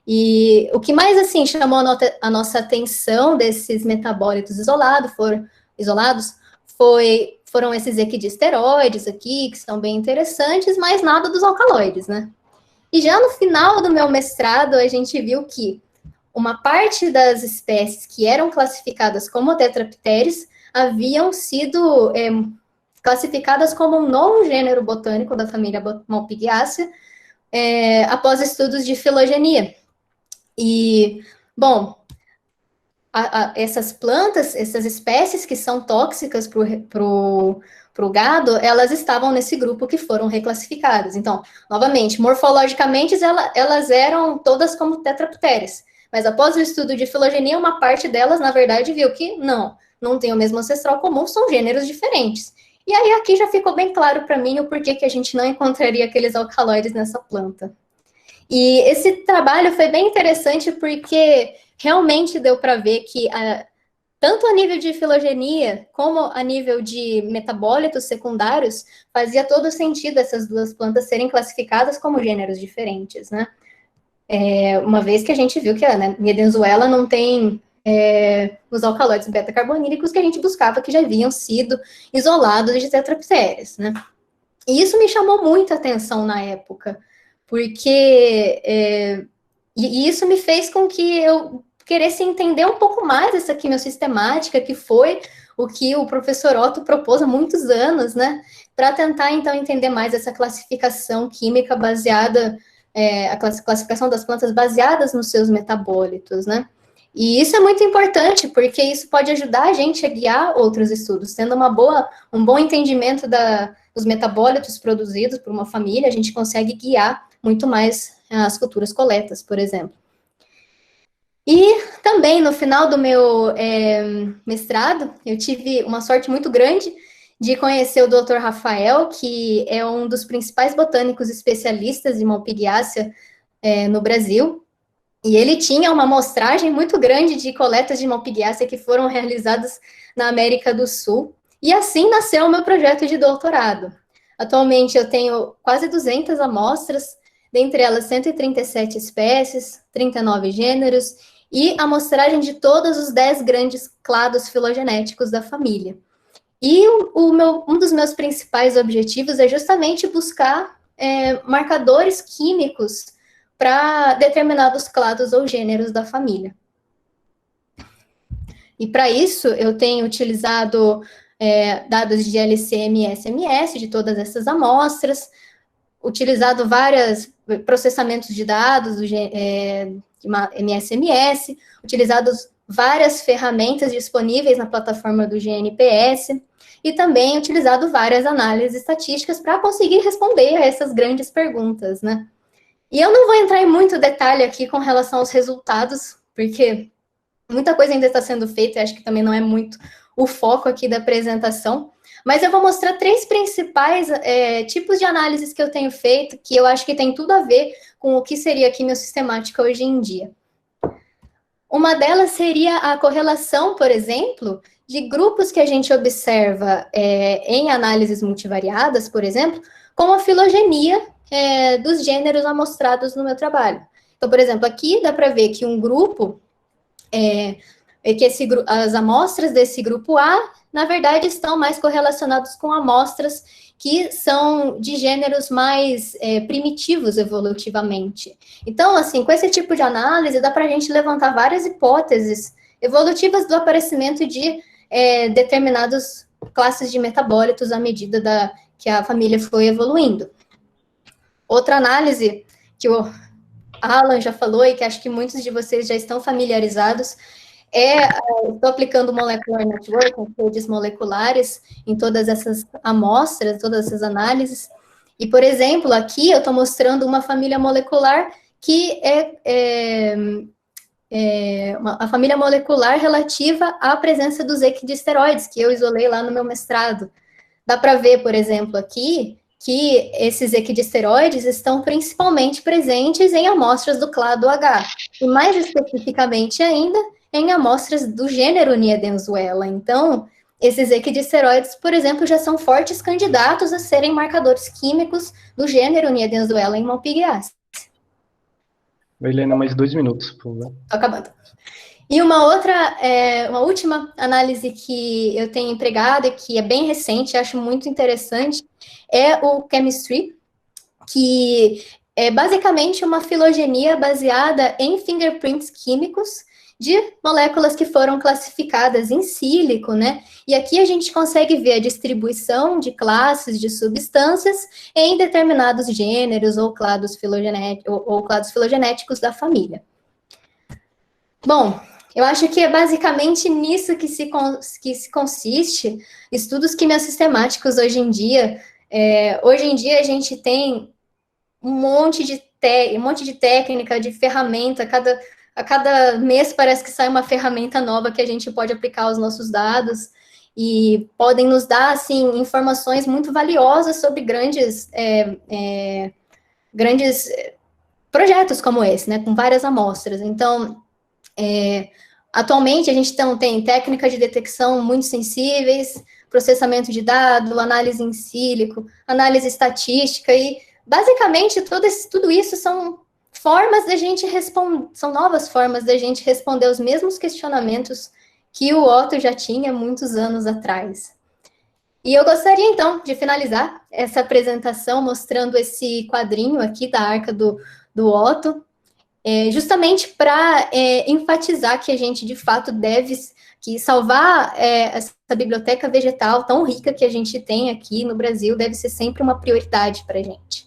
E o que mais, assim, chamou a nossa atenção desses metabólitos isolados foram esses equidisteroides aqui, que são bem interessantes, mas nada dos alcaloides, né? E já no final do meu mestrado, a gente viu que uma parte das espécies que eram classificadas como tetrapteris haviam sido classificadas como um novo gênero botânico da família Malpighiaceae após estudos de filogenia. E, bom, essas plantas, essas espécies que são tóxicas para o gado, elas estavam nesse grupo que foram reclassificadas. Então, novamente, morfologicamente, elas eram todas como tetrapteres. Mas após o estudo de filogenia, uma parte delas, na verdade, viu que não tem o mesmo ancestral comum, são gêneros diferentes. E aí aqui já ficou bem claro para mim o porquê que a gente não encontraria aqueles alcaloides nessa planta. E esse trabalho foi bem interessante porque realmente deu para ver que, tanto a nível de filogenia, como a nível de metabólitos secundários, fazia todo sentido essas duas plantas serem classificadas como gêneros diferentes, né? Uma vez que a gente viu que a Miedenzuela não tem os alcaloides beta-carbonílicos que a gente buscava, que já haviam sido isolados de tetraptérias, né? E isso me chamou muita atenção na época, porque e isso me fez com que eu queresse entender um pouco mais essa quimiosistemática, que foi o que o professor Otto propôs há muitos anos, né? Para tentar, então, entender mais essa classificação química baseada, a classificação das plantas baseadas nos seus metabólitos, né? E isso é muito importante, porque isso pode ajudar a gente a guiar outros estudos. Tendo um bom entendimento dos metabólitos produzidos por uma família, a gente consegue guiar muito mais as futuras coletas, por exemplo. E também, no final do meu mestrado, eu tive uma sorte muito grande de conhecer o Dr. Rafael, que é um dos principais botânicos especialistas em Malpighiaceae no Brasil. E ele tinha uma amostragem muito grande de coletas de Malpighiaceae que foram realizadas na América do Sul. E assim nasceu o meu projeto de doutorado. Atualmente eu tenho quase 200 amostras, dentre elas 137 espécies, 39 gêneros, e amostragem de todos os 10 grandes clados filogenéticos da família. E um dos meus principais objetivos é justamente buscar marcadores químicos para determinados clados ou gêneros da família. E para isso, eu tenho utilizado dados de LCM e SMS de todas essas amostras, utilizado vários processamentos de dados de MSMS, utilizado várias ferramentas disponíveis na plataforma do GNPS, e também utilizado várias análises estatísticas para conseguir responder a essas grandes perguntas, né? E eu não vou entrar em muito detalhe aqui com relação aos resultados, porque muita coisa ainda está sendo feita, e acho que também não é muito o foco aqui da apresentação, mas eu vou mostrar 3 principais tipos de análises que eu tenho feito, que eu acho que tem tudo a ver com o que seria a quimiosistemática hoje em dia. Uma delas seria a correlação, por exemplo, de grupos que a gente observa em análises multivariadas, por exemplo, com a filogenia dos gêneros amostrados no meu trabalho. Então, por exemplo, aqui dá para ver que um grupo, as amostras desse grupo A, na verdade, estão mais correlacionados com amostras que são de gêneros mais primitivos evolutivamente. Então, assim, com esse tipo de análise, dá para a gente levantar várias hipóteses evolutivas do aparecimento de determinadas classes de metabólitos à medida que a família foi evoluindo. Outra análise que o Alan já falou e que acho que muitos de vocês já estão familiarizados estou aplicando o Molecular Network, com redes moleculares, em todas essas amostras, todas essas análises. E, por exemplo, aqui eu estou mostrando uma família molecular que a família molecular relativa à presença dos equidisteroides, que eu isolei lá no meu mestrado. Dá para ver, por exemplo, aqui, que esses equidisteroides estão principalmente presentes em amostras do clado H, e mais especificamente ainda, em amostras do gênero Nierdenzuela. Então, esses equidisteroides, por exemplo, já são fortes candidatos a serem marcadores químicos do gênero Nierdenzuela em Malpighiaceae. Helena, mais 2 minutos, por favor. Tô acabando. E uma última análise que eu tenho empregado e que é bem recente, acho muito interessante, é o Chemistry, que é basicamente uma filogenia baseada em fingerprints químicos de moléculas que foram classificadas em sílico, né? E aqui a gente consegue ver a distribuição de classes de substâncias em determinados gêneros ou clados filogenéticos da família. Bom, eu acho que é basicamente nisso que se consiste estudos quimiosistemáticos hoje em dia. Hoje em dia a gente tem um monte de técnica, de ferramenta, a cada mês parece que sai uma ferramenta nova que a gente pode aplicar aos nossos dados e podem nos dar, assim, informações muito valiosas sobre grandes projetos como esse, né, com várias amostras. Então, atualmente a gente tem técnica de detecção muito sensíveis, processamento de dados, análise em sílico, análise estatística e, basicamente, tudo isso são formas da gente responder, são novas formas da gente responder os mesmos questionamentos que o Otto já tinha muitos anos atrás. E eu gostaria, então, de finalizar essa apresentação mostrando esse quadrinho aqui da Arca do Otto, justamente para enfatizar que a gente, de fato, deve que salvar essa biblioteca vegetal tão rica que a gente tem aqui no Brasil deve ser sempre uma prioridade para a gente.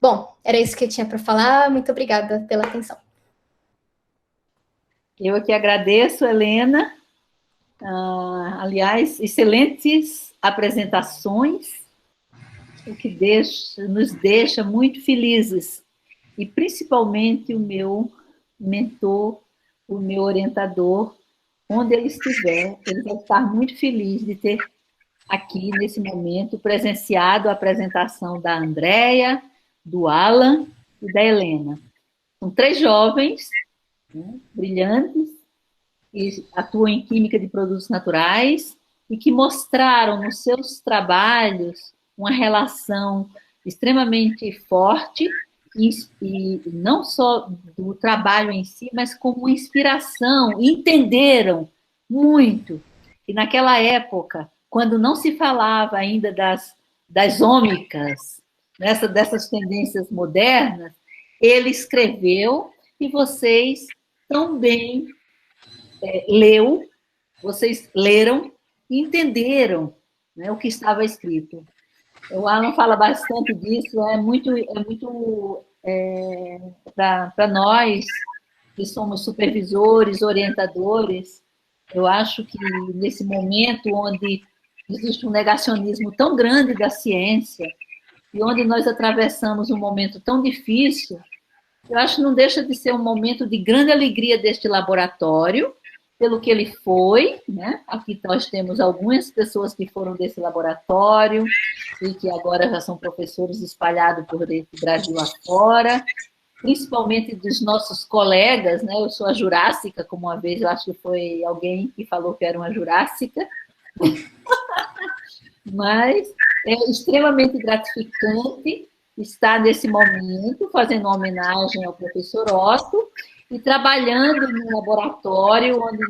Bom, era isso que eu tinha para falar. Muito obrigada pela atenção. Eu aqui agradeço, Helena. Aliás, excelentes apresentações, o que nos deixa muito felizes. E principalmente o meu mentor, o meu orientador, onde ele estiver, ele vai estar muito feliz de ter aqui, nesse momento, presenciado a apresentação da Andréia, do Alan e da Helena. São 3 jovens, né, brilhantes, que atuam em Química de Produtos Naturais e que mostraram nos seus trabalhos uma relação extremamente forte e não só do trabalho em si, mas como inspiração, entenderam muito que naquela época, quando não se falava ainda das ômicas, dessas tendências modernas, ele escreveu e vocês também vocês leram e entenderam, né, o que estava escrito. O Alan fala bastante disso, é muito para nós, que somos supervisores, orientadores, eu acho que nesse momento onde existe um negacionismo tão grande da ciência, e onde nós atravessamos um momento tão difícil, eu acho que não deixa de ser um momento de grande alegria deste laboratório, pelo que ele foi, né? Aqui nós temos algumas pessoas que foram desse laboratório e que agora já são professores espalhados por esse Brasil afora, principalmente dos nossos colegas, né? Eu sou a Jurássica, como uma vez eu acho que foi alguém que falou que era uma Jurássica, mas é extremamente gratificante estar nesse momento fazendo uma homenagem ao professor Otto e trabalhando no laboratório onde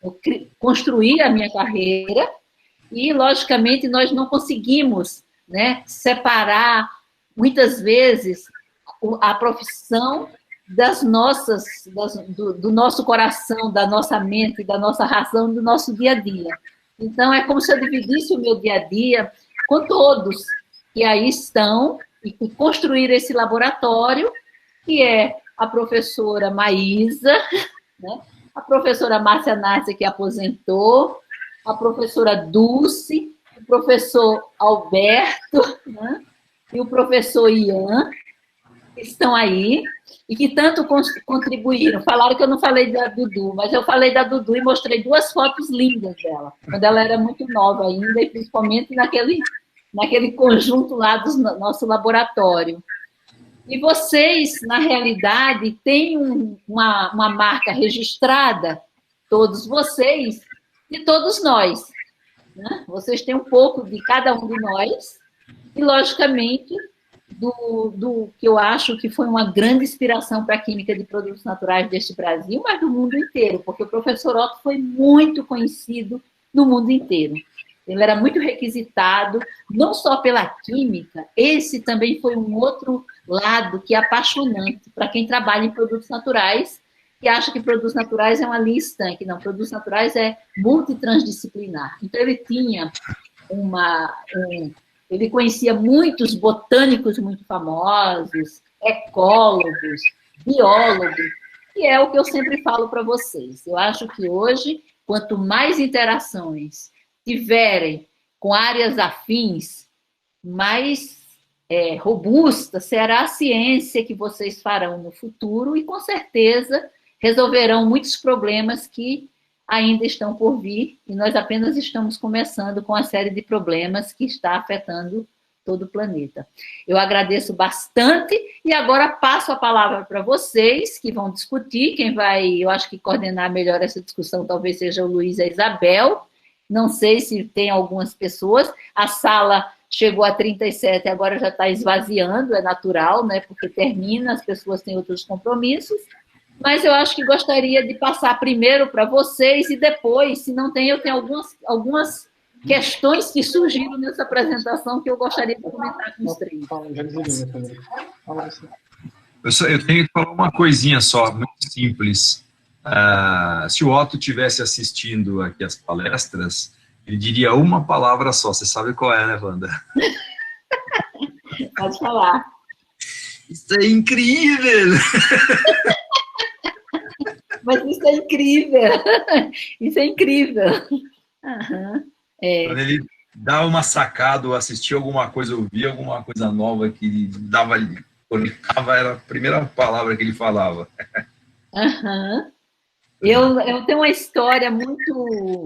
eu construí a minha carreira e, logicamente, nós não conseguimos, né, separar, muitas vezes, a profissão do nosso coração, da nossa mente, da nossa razão, do nosso dia a dia. Então, é como se eu dividisse o meu dia a dia com todos que aí estão e que construíram esse laboratório, que é a professora Maísa, né? A professora Márcia Nácia, que aposentou, a professora Dulce, o professor Alberto, né? E o professor Ian, que estão aí, e que tanto contribuíram. Falaram que eu não falei da Dudu, mas eu falei da Dudu e mostrei 2 fotos lindas dela, quando ela era muito nova ainda, e principalmente naquele conjunto lá do nosso laboratório. E vocês, na realidade, têm uma marca registrada, todos vocês, de todos nós, né? Vocês têm um pouco de cada um de nós, e, logicamente, do que eu acho que foi uma grande inspiração para a química de produtos naturais deste Brasil, mas do mundo inteiro, porque o professor Otto foi muito conhecido no mundo inteiro. Ele era muito requisitado, não só pela química, esse também foi um outro lado que é apaixonante para quem trabalha em produtos naturais, que acha que produtos naturais é uma linha estanque. Não, produtos naturais é multitransdisciplinar. Então, ele tinha ele conhecia muitos botânicos muito famosos, ecólogos, biólogos, e é o que eu sempre falo para vocês. Eu acho que hoje, quanto mais interações tiverem com áreas afins, mais robusta será a ciência que vocês farão no futuro e, com certeza, resolverão muitos problemas que ainda estão por vir e nós apenas estamos começando com a série de problemas que está afetando todo o planeta. Eu agradeço bastante e agora passo a palavra para vocês, que vão discutir. Quem vai, eu acho que coordenar melhor essa discussão talvez seja o Luiz e a Isabel. Não sei se tem algumas pessoas. A sala chegou a 37 e agora já está esvaziando, é natural, né? Porque termina, as pessoas têm outros compromissos. Mas eu acho que gostaria de passar primeiro para vocês e depois, se não tem, eu tenho algumas questões que surgiram nessa apresentação que eu gostaria de comentar com os três. Eu tenho que falar uma coisinha só, muito simples. Se o Otto estivesse assistindo aqui as palestras, ele diria uma palavra só. Você sabe qual é, né, Wanda? Pode falar. Isso é incrível! Mas isso é incrível! Isso é incrível! Uhum. Quando ele dá uma sacada, ou assistia alguma coisa, ouvia alguma coisa nova que dava ali, conectava, era a primeira palavra que ele falava. Uhum. Eu tenho uma história muito...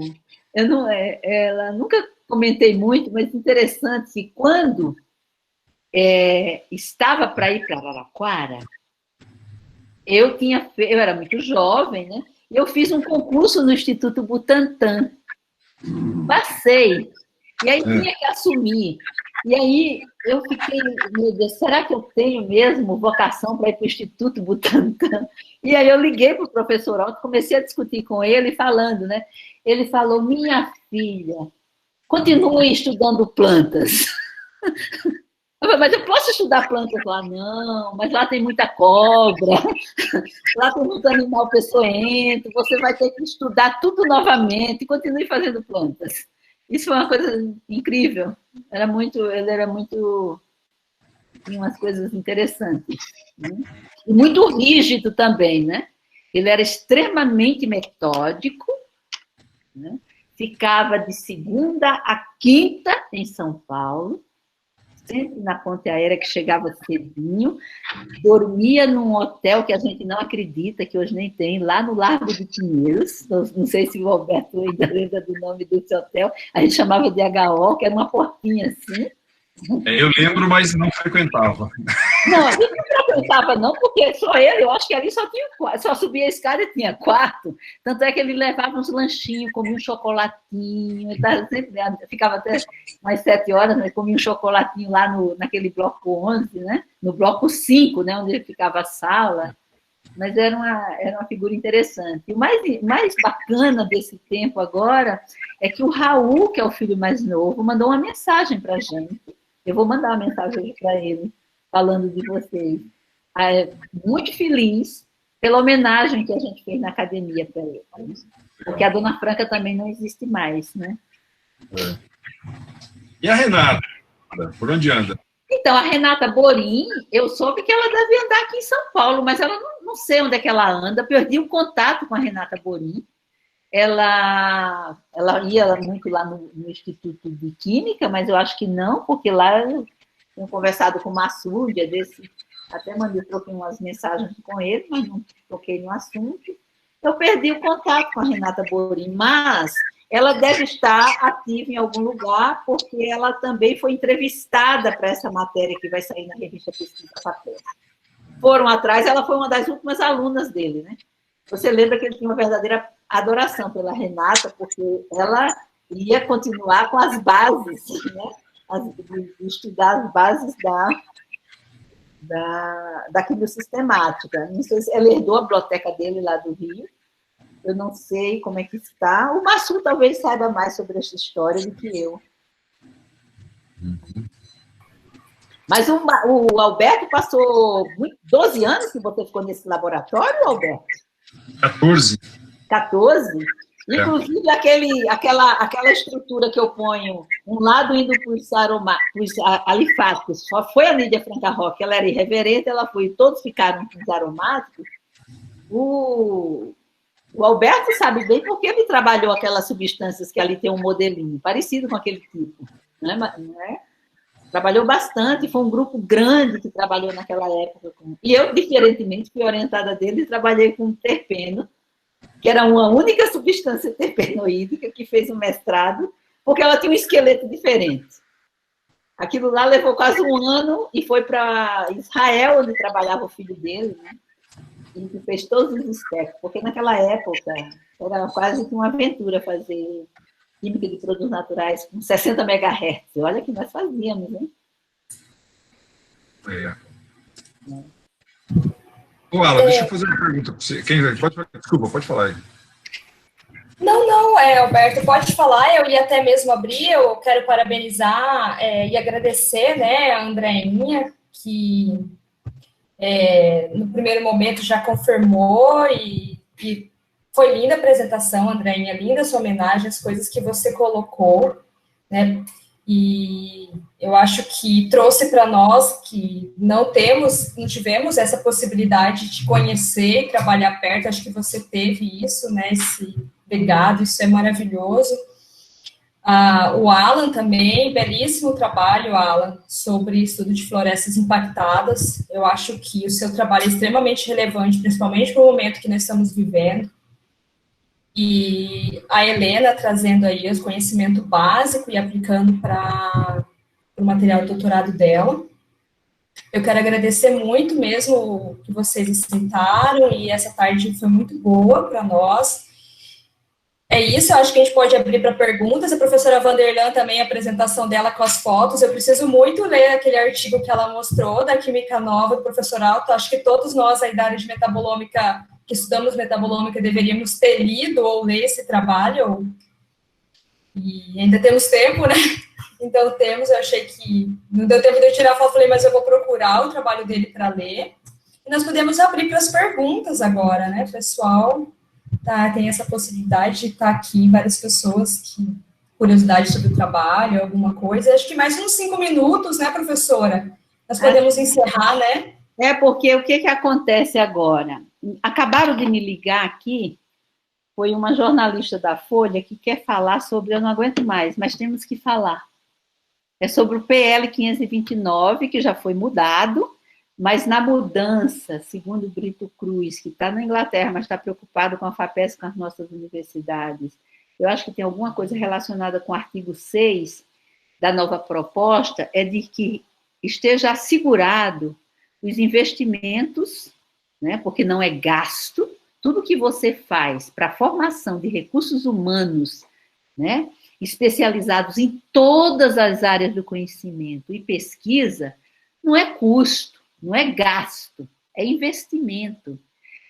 ela nunca comentei muito, mas interessante que quando estava para ir para Araraquara, eu era muito jovem, né? E eu fiz um concurso no Instituto Butantan. Passei. E aí tinha que assumir. E aí eu fiquei, meu Deus, será que eu tenho mesmo vocação para ir para o Instituto Butantan? E aí eu liguei para o professor Otto, comecei a discutir com ele, falando, né? Ele falou, minha filha, continue estudando plantas. Eu falei, mas eu posso estudar plantas lá? Não, mas lá tem muita cobra, lá tem muito animal peçonhento, você vai ter que estudar tudo novamente e continue fazendo plantas. Isso foi uma coisa incrível. Ele era muito... Tinha umas coisas interessantes. Né? E muito rígido também, né? Ele era extremamente metódico, né? Ficava de segunda a quinta em São Paulo, sempre na ponte aérea, que chegava cedinho, dormia num hotel que a gente não acredita, que hoje nem tem, lá no Largo de Pinheiros, não sei se o Alberto ainda lembra do nome desse hotel, a gente chamava de HO, que era uma portinha assim. Eu lembro, mas não frequentava. Não, a gente não frequentava não, porque só ele, eu acho que ali só subia a escada e tinha quarto, tanto é que ele levava uns lanchinhos, comia um chocolatinho, ficava até umas 7 horas, né, comia um chocolatinho lá naquele bloco 11, né, no bloco 5, né, onde ficava a sala, mas era uma figura interessante. E o mais bacana desse tempo agora é que o Raul, que é o filho mais novo, mandou uma mensagem para a gente. Eu vou mandar uma mensagem para ele, falando de vocês. Muito feliz pela homenagem que a gente fez na academia para ele. Porque a Dona Franca também não existe mais, né? E a Renata? Por onde anda? Então, a Renata Borim, eu soube que ela deve andar aqui em São Paulo, mas ela não sei onde é que ela anda. Perdi o contato com a Renata Borim. Ela ia muito lá no Instituto de Química, mas eu acho que não, porque lá eu tenho conversado com o Massu, um dia desse, até troquei umas mensagens com ele, mas não toquei no assunto. Eu perdi o contato com a Renata Borim, mas ela deve estar ativa em algum lugar, porque ela também foi entrevistada para essa matéria que vai sair na revista Pesquisa Papel. Foram atrás, ela foi uma das últimas alunas dele, né? Você lembra que ele tinha uma verdadeira adoração pela Renata, porque ela ia continuar com as bases, né? Estudar as bases da quimiosistemática. Não sei se ela herdou a biblioteca dele lá do Rio, eu não sei como é que está. O Massu talvez saiba mais sobre essa história do que eu. Mas o Alberto passou 12 anos que você ficou nesse laboratório, Alberto? 14. 14? Inclusive, aquela estrutura que eu ponho, um lado indo para os alifáticos, só foi a Lídia Franca Roque, ela era irreverente, ela foi, todos ficaram com os aromáticos. O Alberto sabe bem porque ele trabalhou aquelas substâncias que ali tem um modelinho, parecido com aquele tipo. Né? Trabalhou bastante, foi um grupo grande que trabalhou naquela época. E eu, diferentemente, fui orientada dele e trabalhei com terpeno, que era uma única substância terpenoídica que fez um mestrado, porque ela tinha um esqueleto diferente. Aquilo lá levou quase um ano e foi para Israel, onde trabalhava o filho dele, né? E que fez todos os espectros, porque naquela época era quase uma aventura fazer química de produtos naturais com 60 MHz. Olha que nós fazíamos, hein? Ô, Alan, deixa eu fazer uma pergunta para você. Desculpa, pode falar aí. Não, Alberto, pode falar, eu ia até mesmo abrir, eu quero parabenizar e agradecer, né, a Andréinha, que no primeiro momento já confirmou e foi linda a apresentação, Andréinha, linda a sua homenagem, as coisas que você colocou, né, e eu acho que trouxe para nós que não tivemos essa possibilidade de conhecer e trabalhar perto, acho que você teve isso, né, esse legado, isso é maravilhoso. O Alan também, belíssimo trabalho, Alan, sobre estudo de florestas impactadas. Eu acho que o seu trabalho é extremamente relevante, principalmente para o momento que nós estamos vivendo. E a Helena trazendo aí o conhecimento básico e aplicando para o material de doutorado dela. Eu quero agradecer muito mesmo que vocês aceitaram, e essa tarde foi muito boa para nós. É isso, eu acho que a gente pode abrir para perguntas. A professora Vanderlan também, a apresentação dela com as fotos. Eu preciso muito ler aquele artigo que ela mostrou, da Química Nova, do professor Alto. Acho que todos nós aí da área de metabolômica, que estudamos metabolômica, deveríamos ter lido ou ler esse trabalho. E ainda temos tempo, né? Então temos, eu achei que não deu tempo de eu tirar a foto, falei, mas eu vou procurar o trabalho dele para ler. E nós podemos abrir para as perguntas agora, né, pessoal? Tem essa possibilidade de estar aqui várias pessoas que curiosidade sobre o trabalho, alguma coisa. Acho que mais uns 5 minutos, né, professora? Nós podemos encerrar, né? Porque o que acontece agora? Acabaram de me ligar aqui, foi uma jornalista da Folha que quer falar sobre, eu não aguento mais, mas temos que falar. É sobre o PL 529, que já foi mudado, mas na mudança, segundo o Brito Cruz, que está na Inglaterra, mas está preocupado com a FAPESP, com as nossas universidades, eu acho que tem alguma coisa relacionada com o artigo 6 da nova proposta, é de que esteja assegurado os investimentos, né, porque não é gasto, tudo que você faz para a formação de recursos humanos, né, especializados em todas as áreas do conhecimento e pesquisa, não é custo, não é gasto, é investimento.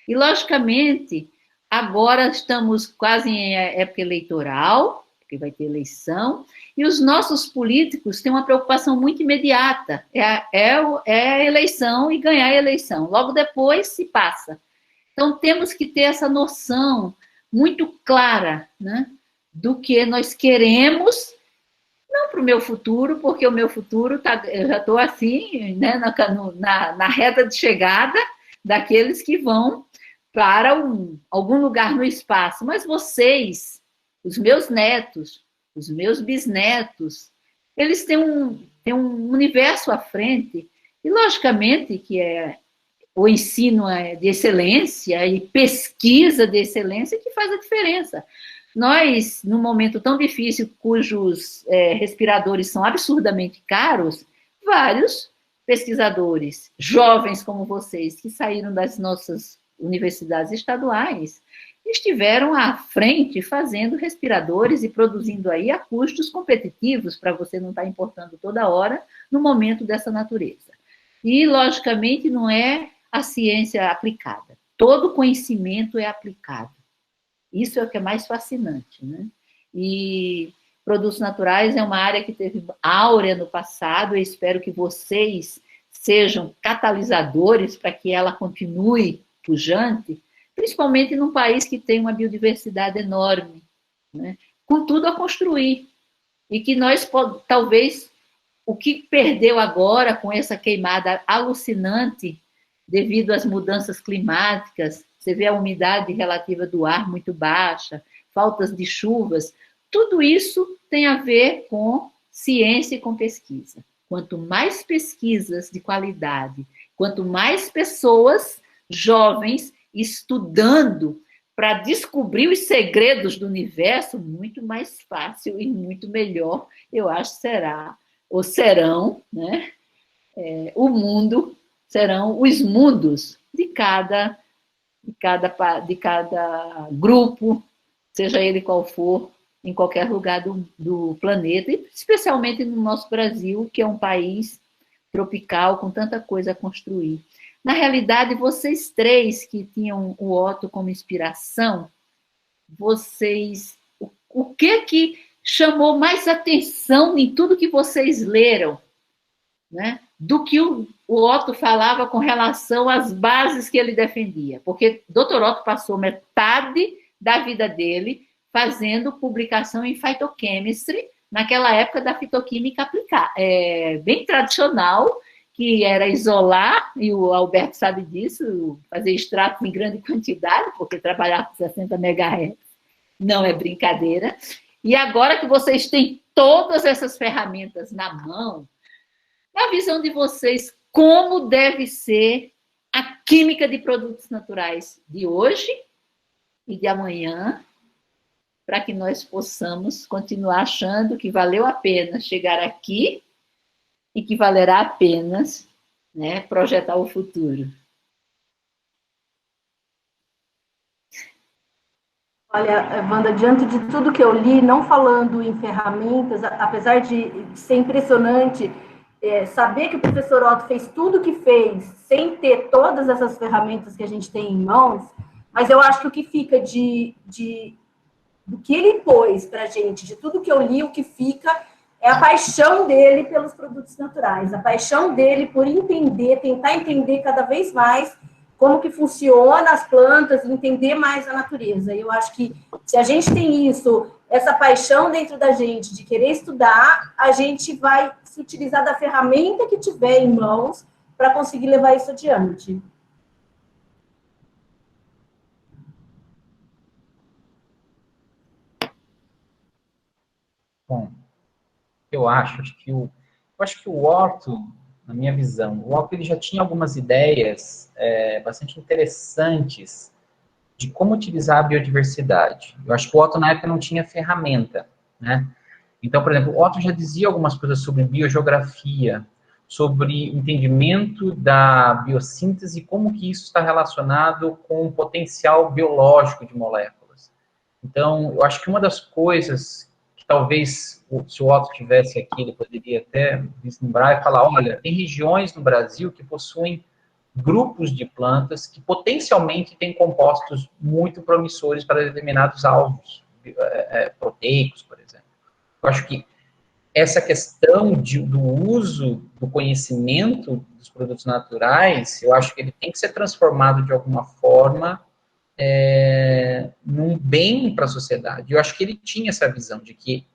E, logicamente, agora estamos quase em época eleitoral, porque vai ter eleição, e os nossos políticos têm uma preocupação muito imediata, é a eleição e ganhar a eleição. Logo depois se passa. Então, temos que ter essa noção muito clara, né, do que nós queremos, não para o meu futuro, porque o meu futuro eu já estou assim, né, na reta de chegada daqueles que vão para algum lugar no espaço. Mas vocês, os meus netos, os meus bisnetos, eles têm um universo à frente, e logicamente que o ensino de excelência e pesquisa de excelência que faz a diferença. Nós, num momento tão difícil, cujos respiradores são absurdamente caros, vários pesquisadores, jovens como vocês, que saíram das nossas universidades estaduais, estiveram à frente fazendo respiradores e produzindo aí a custos competitivos, para você não estar importando toda hora no momento dessa natureza. E, logicamente, não é a ciência aplicada. Todo conhecimento é aplicado. Isso é o que é mais fascinante, né? E produtos naturais é uma área que teve áurea no passado, eu espero que vocês sejam catalisadores para que ela continue pujante, principalmente num país que tem uma biodiversidade enorme, né? Com tudo a construir. E que nós, talvez, o que perdeu agora com essa queimada alucinante devido às mudanças climáticas, você vê a umidade relativa do ar muito baixa, faltas de chuvas, tudo isso tem a ver com ciência e com pesquisa. Quanto mais pesquisas de qualidade, quanto mais pessoas jovens estudando para descobrir os segredos do universo, muito mais fácil e muito melhor, eu acho, será, ou serão, né? Serão os mundos de cada grupo, seja ele qual for, em qualquer lugar do planeta, especialmente no nosso Brasil, que é um país tropical, com tanta coisa a construir. Na realidade, vocês três que tinham o Otto como inspiração, o que chamou mais atenção em tudo que vocês leram, né, do que o Otto falava com relação às bases que ele defendia? Porque o Dr. Otto passou metade da vida dele fazendo publicação em phytochemistry, naquela época da fitoquímica aplicada, bem tradicional, que era isolar, e o Alberto sabe disso, fazer extrato em grande quantidade, porque trabalhar com 60 MHz não é brincadeira. E agora que vocês têm todas essas ferramentas na mão, na visão de vocês, como deve ser a química de produtos naturais de hoje e de amanhã, para que nós possamos continuar achando que valeu a pena chegar aqui e que valerá apenas, né, projetar o futuro. Olha, Wanda, diante de tudo que eu li, não falando em ferramentas, apesar de ser impressionante saber que o professor Otto fez tudo o que fez sem ter todas essas ferramentas que a gente tem em mãos, mas eu acho que o que fica do que ele pôs para a gente, de tudo que eu li, o que fica é a paixão dele pelos produtos naturais, a paixão dele por entender, tentar entender cada vez mais como que funciona as plantas, entender mais a natureza. E eu acho que se a gente tem isso, essa paixão dentro da gente de querer estudar, a gente vai se utilizar da ferramenta que tiver em mãos para conseguir levar isso adiante. Bom, eu acho que o Otto, na minha visão, o Otto ele já tinha algumas ideias bastante interessantes de como utilizar a biodiversidade. Eu acho que o Otto, na época, não tinha ferramenta, né? Então, por exemplo, o Otto já dizia algumas coisas sobre biogeografia, sobre entendimento da biossíntese e como que isso está relacionado com o potencial biológico de moléculas. Então, eu acho que uma das coisas que talvez, se o Otto tivesse aqui, ele poderia até vislumbrar e falar, olha, tem regiões no Brasil que possuem grupos de plantas que potencialmente têm compostos muito promissores para determinados alvos proteicos, por exemplo. Eu acho que essa questão do uso do conhecimento dos produtos naturais, eu acho que ele tem que ser transformado de alguma forma num bem para a sociedade. Eu acho que ele tinha essa visão de que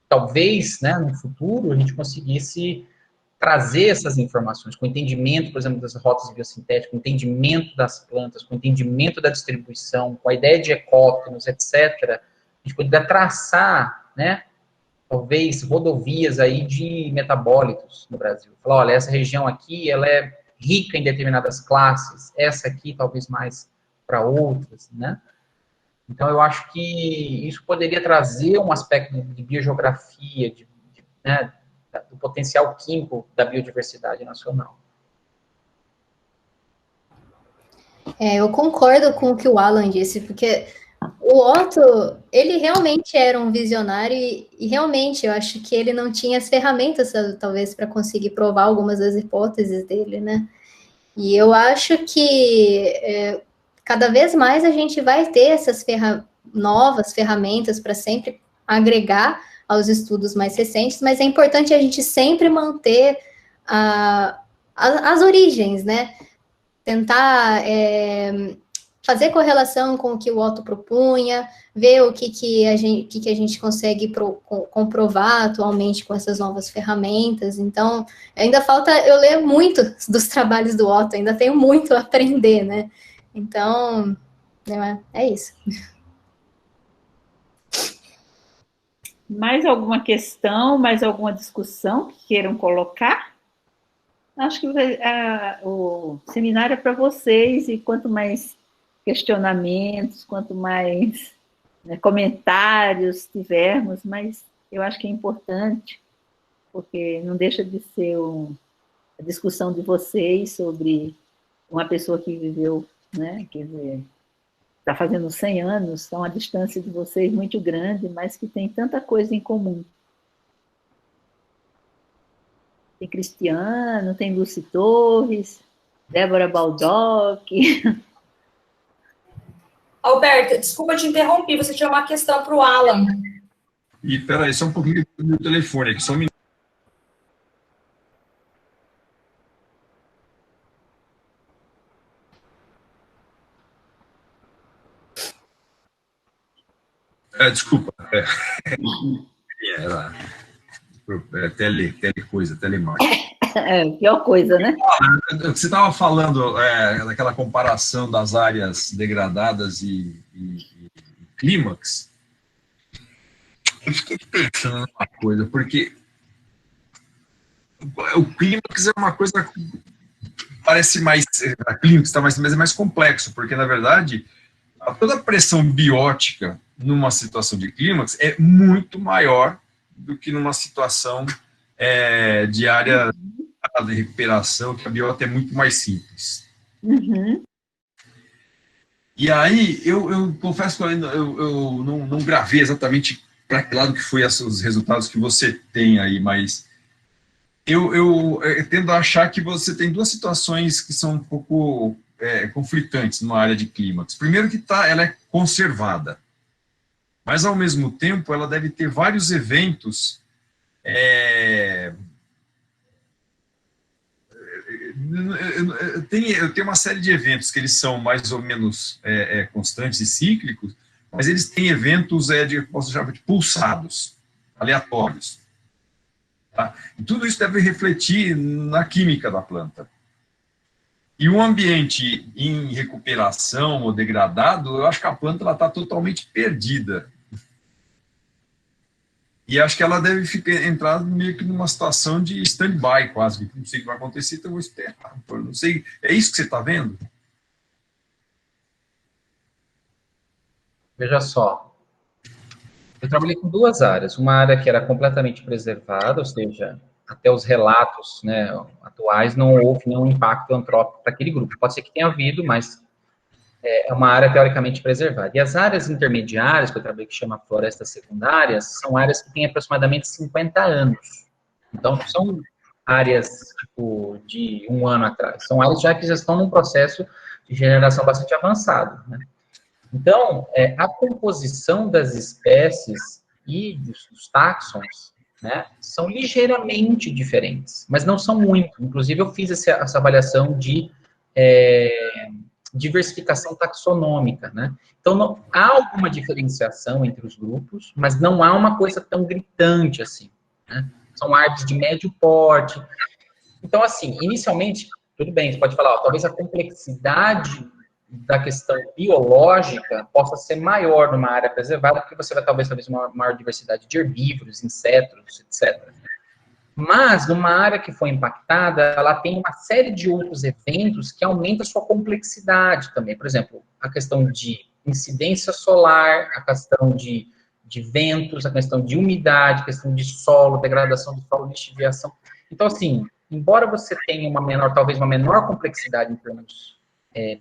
talvez, né, no futuro, a gente conseguisse trazer essas informações com entendimento, por exemplo, das rotas biosintéticas, com entendimento das plantas, com entendimento da distribuição, com a ideia de ecótonos, etc. A gente poderia traçar, né, talvez rodovias aí de metabólitos no Brasil. Falar, olha, essa região aqui, ela é rica em determinadas classes, essa aqui talvez mais para outras, né? Então, eu acho que isso poderia trazer um aspecto de biogeografia, né, do potencial químico da biodiversidade nacional. Eu concordo com o que o Alan disse, porque o Otto, ele realmente era um visionário e realmente eu acho que ele não tinha as ferramentas, talvez, para conseguir provar algumas das hipóteses dele, né? E eu acho que cada vez mais a gente vai ter essas novas ferramentas para sempre agregar aos estudos mais recentes, mas é importante a gente sempre manter as origens, né? Tentar fazer correlação com o que o Otto propunha, ver o que a gente consegue comprovar atualmente com essas novas ferramentas. Então, ainda falta eu ler muito dos trabalhos do Otto, ainda tenho muito a aprender, né? Então, é isso. Mais alguma questão, mais alguma discussão que queiram colocar? Acho que o seminário é para vocês, e quanto mais questionamentos, quanto mais comentários tivermos, mas eu acho que é importante, porque não deixa de ser a discussão de vocês sobre uma pessoa que viveu, né, quer dizer, está fazendo 100 anos, são a distância de vocês muito grande, mas que tem tanta coisa em comum. Tem Cristiano, tem Lucy Torres, Débora Baldock. Alberto, desculpa te interromper, você tinha uma questão para o Alan. E peraí, só um pouquinho do telefone aqui, só um minuto. Desculpa. Era telemarketing. Pior coisa, né? Você estava falando daquela comparação das áreas degradadas e clímax. Eu fiquei pensando numa coisa, porque o clímax é uma coisa que parece mais... A clímax está mais complexo, porque, na verdade, toda a pressão biótica numa situação de clímax é muito maior do que numa situação de área de recuperação, que a biota é muito mais simples. Uhum. E aí, eu confesso que eu não gravei exatamente para que lado que foi os resultados que você tem aí, mas eu tendo a achar que você tem duas situações que são um pouco conflitantes numa área de clímax. Primeiro que ela é conservada, mas ao mesmo tempo ela deve ter vários eventos eu tenho uma série de eventos que eles são mais ou menos constantes e cíclicos, mas eles têm eventos posso chamar de pulsados, aleatórios. Tá? E tudo isso deve refletir na química da planta. E um ambiente em recuperação ou degradado, eu acho que a planta está totalmente perdida. E acho que ela deve entrar meio que numa situação de stand-by, quase. Não sei o que vai acontecer, então eu vou esperar. Não sei. É isso que você está vendo? Veja só. Eu trabalhei com duas áreas. Uma área que era completamente preservada, ou seja, até os relatos, né, atuais, não houve nenhum impacto antrópico para aquele grupo. Pode ser que tenha havido, mas é uma área teoricamente preservada. E as áreas intermediárias, que eu trabalhei, que chama florestas secundárias, são áreas que têm aproximadamente 50 anos. Então, são áreas, tipo, de um ano atrás. São áreas já que já estão num processo de generação bastante avançado, né? Então, a composição das espécies e dos táxons, né, são ligeiramente diferentes, mas não são muito. Inclusive, eu fiz essa avaliação de diversificação taxonômica, né? Então, há alguma diferenciação entre os grupos, mas não há uma coisa tão gritante assim, né? São árvores de médio porte. Então, assim, inicialmente, tudo bem, você pode falar, talvez a complexidade da questão biológica possa ser maior numa área preservada, porque você vai talvez uma maior diversidade de herbívoros, insetos, etc. Mas, numa área que foi impactada, ela tem uma série de outros eventos que aumentam a sua complexidade também. Por exemplo, a questão de incidência solar, a questão de ventos, a questão de umidade, a questão de solo, degradação do solo, lixiviação. Então, assim, embora você tenha talvez uma menor complexidade em termos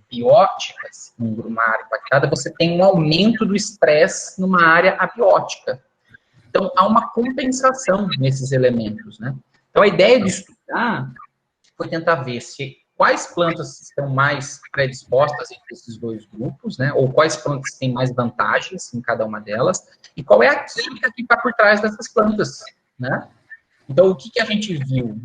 bióticas, numa área impactada, você tem um aumento do estresse numa área abiótica. Então, há uma compensação nesses elementos, né? Então, a ideia de estudar foi tentar ver quais plantas estão mais predispostas entre esses dois grupos, né? Ou quais plantas têm mais vantagens em cada uma delas, e qual é a química que está por trás dessas plantas, né? Então, o que a gente viu?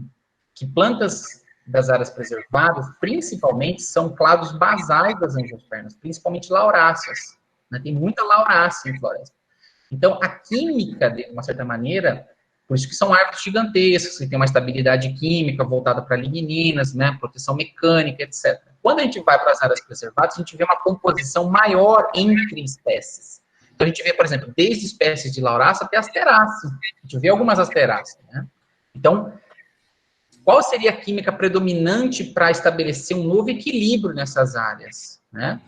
Que plantas das áreas preservadas, principalmente, são clados basais das angiospermas, principalmente lauráceas, né? Tem muita laurácea em floresta. Então, a química, de uma certa maneira, por isso que são árvores gigantescas, que tem uma estabilidade química voltada para ligninas, né, proteção mecânica, etc. Quando a gente vai para as áreas preservadas, a gente vê uma composição maior entre espécies. Então, a gente vê, por exemplo, desde espécies de laurácea até asterácea. A gente vê algumas asteráceas, né? Então, qual seria a química predominante para estabelecer um novo equilíbrio nessas áreas, né?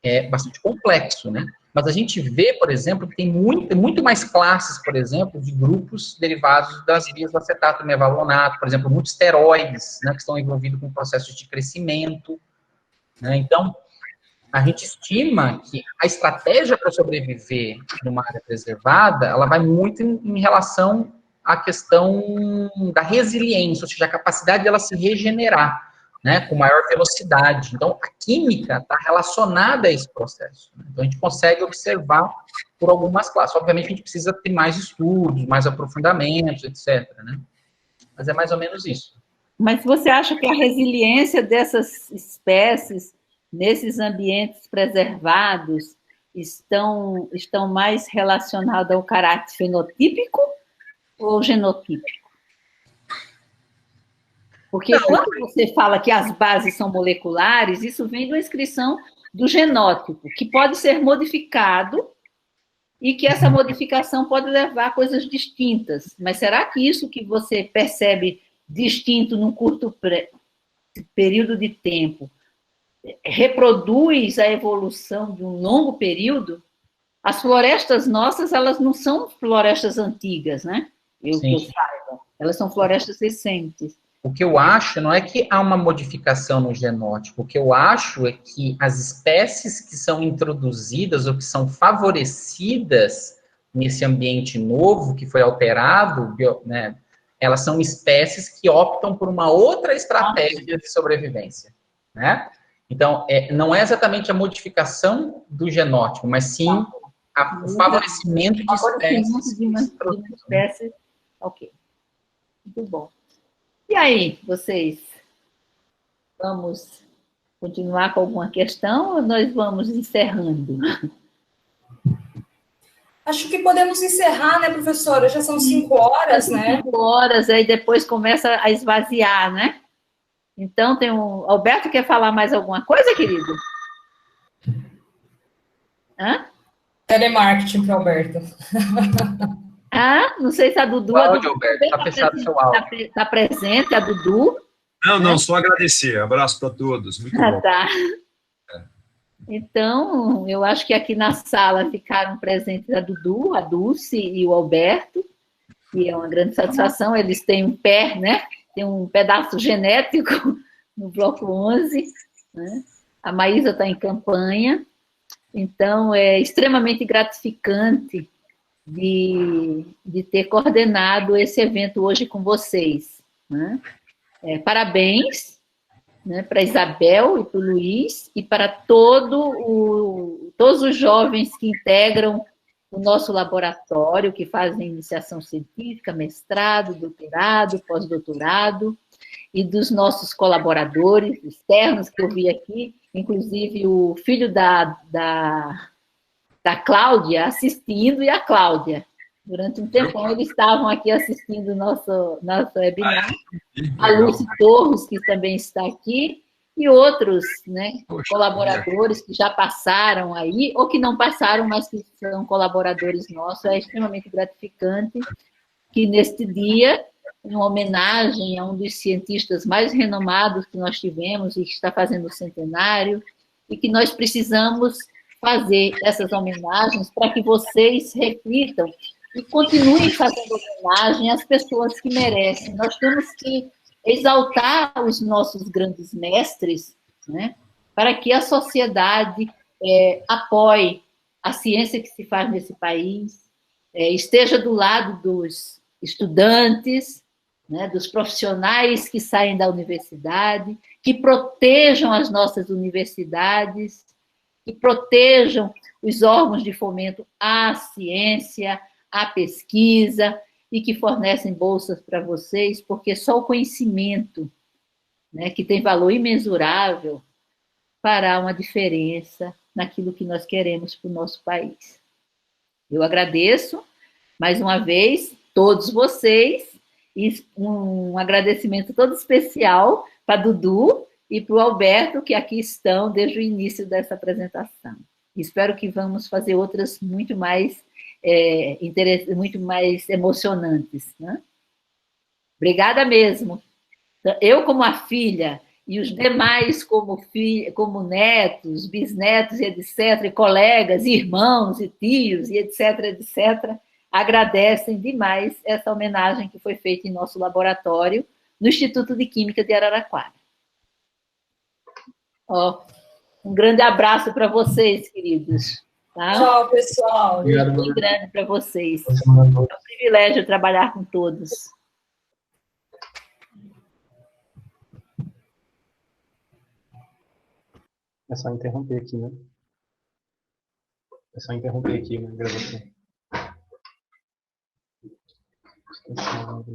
É bastante complexo, né? Mas a gente vê, por exemplo, que tem muito mais classes, por exemplo, de grupos derivados das vias do acetato mevalonato, por exemplo, muitos esteroides, né, que estão envolvidos com processos de crescimento, né? Então, a gente estima que a estratégia para sobreviver numa área preservada, ela vai muito em relação à questão da resiliência, ou seja, a capacidade dela se regenerar, né, com maior velocidade. Então, a química está relacionada a esse processo. Então, a gente consegue observar por algumas classes. Obviamente, a gente precisa ter mais estudos, mais aprofundamentos, etc., né? Mas é mais ou menos isso. Mas você acha que a resiliência dessas espécies nesses ambientes preservados estão mais relacionadas ao caráter fenotípico ou genotípico? Porque quando você fala que as bases são moleculares, isso vem de uma inscrição do genótipo, que pode ser modificado e que essa modificação pode levar a coisas distintas. Mas será que isso que você percebe distinto num curto período de tempo reproduz a evolução de um longo período? As florestas nossas, elas não são florestas antigas, né? Que eu saiba. Elas são florestas recentes. O que eu acho não é que há uma modificação no genótipo. O que eu acho é que as espécies que são introduzidas ou que são favorecidas nesse ambiente novo que foi alterado, né, elas são espécies que optam por uma outra estratégia de sobrevivência, né? Então, não é exatamente a modificação do genótipo, mas sim o favorecimento de espécies. De uma espécie. Ok. Muito bom. E aí, vocês? Vamos continuar com alguma questão ou nós vamos encerrando? Acho que podemos encerrar, né, professora? Já são 5 horas, né? 5 horas, aí depois começa a esvaziar, né? Então, tem um... Alberto, quer falar mais alguma coisa, querido? Hã? Telemarketing para Alberto. Ah, não sei se a Dudu... Áudio, Alberto, está fechado seu áudio. Está presente, a Dudu? Não, só agradecer. Abraço para todos. Muito bom. Tá. Então, eu acho que aqui na sala ficaram presentes a Dudu, a Dulce e o Alberto, que é uma grande satisfação. Eles têm um pé, né? Tem um pedaço genético no bloco 11, né? A Maísa está em campanha. Então, é extremamente gratificante de ter coordenado esse evento hoje com vocês, né? Parabéns, né, para a Isabel e para o Luiz e para todos os jovens que integram o nosso laboratório, que fazem iniciação científica, mestrado, doutorado, pós-doutorado, e dos nossos colaboradores externos que eu vi aqui, inclusive o filho da Cláudia assistindo, e a Cláudia. Durante um tempão eles estavam aqui assistindo o nosso webinar. A Lúcia Torres, que também está aqui, e outros, né, colaboradores que já passaram aí, ou que não passaram, mas que são colaboradores nossos. É extremamente gratificante que neste dia, em homenagem a um dos cientistas mais renomados que nós tivemos e que está fazendo o centenário, e que nós precisamos fazer essas homenagens para que vocês reflitam e continuem fazendo homenagem às pessoas que merecem. Nós temos que exaltar os nossos grandes mestres, né, para que a sociedade apoie a ciência que se faz nesse país, esteja do lado dos estudantes, né, dos profissionais que saem da universidade, que protejam as nossas universidades, que protejam os órgãos de fomento à ciência, à pesquisa, e que fornecem bolsas para vocês, porque só o conhecimento, né, que tem valor imensurável, fará uma diferença naquilo que nós queremos para o nosso país. Eu agradeço, mais uma vez, todos vocês, e um agradecimento todo especial para a Dudu e para o Alberto, que aqui estão desde o início dessa apresentação. Espero que vamos fazer outras muito mais emocionantes, né? Obrigada mesmo. Eu, como a filha, e os demais como netos, bisnetos, e etc., e colegas, irmãos, e tios, e etc., etc., agradecem demais essa homenagem que foi feita em nosso laboratório, no Instituto de Química de Araraquara. Um grande abraço para vocês, queridos. Tá? Tchau, pessoal. Um beijo bem grande para vocês. É um privilégio trabalhar com todos. É só interromper aqui, né? É só interromper aqui, né? Gravação. Estação,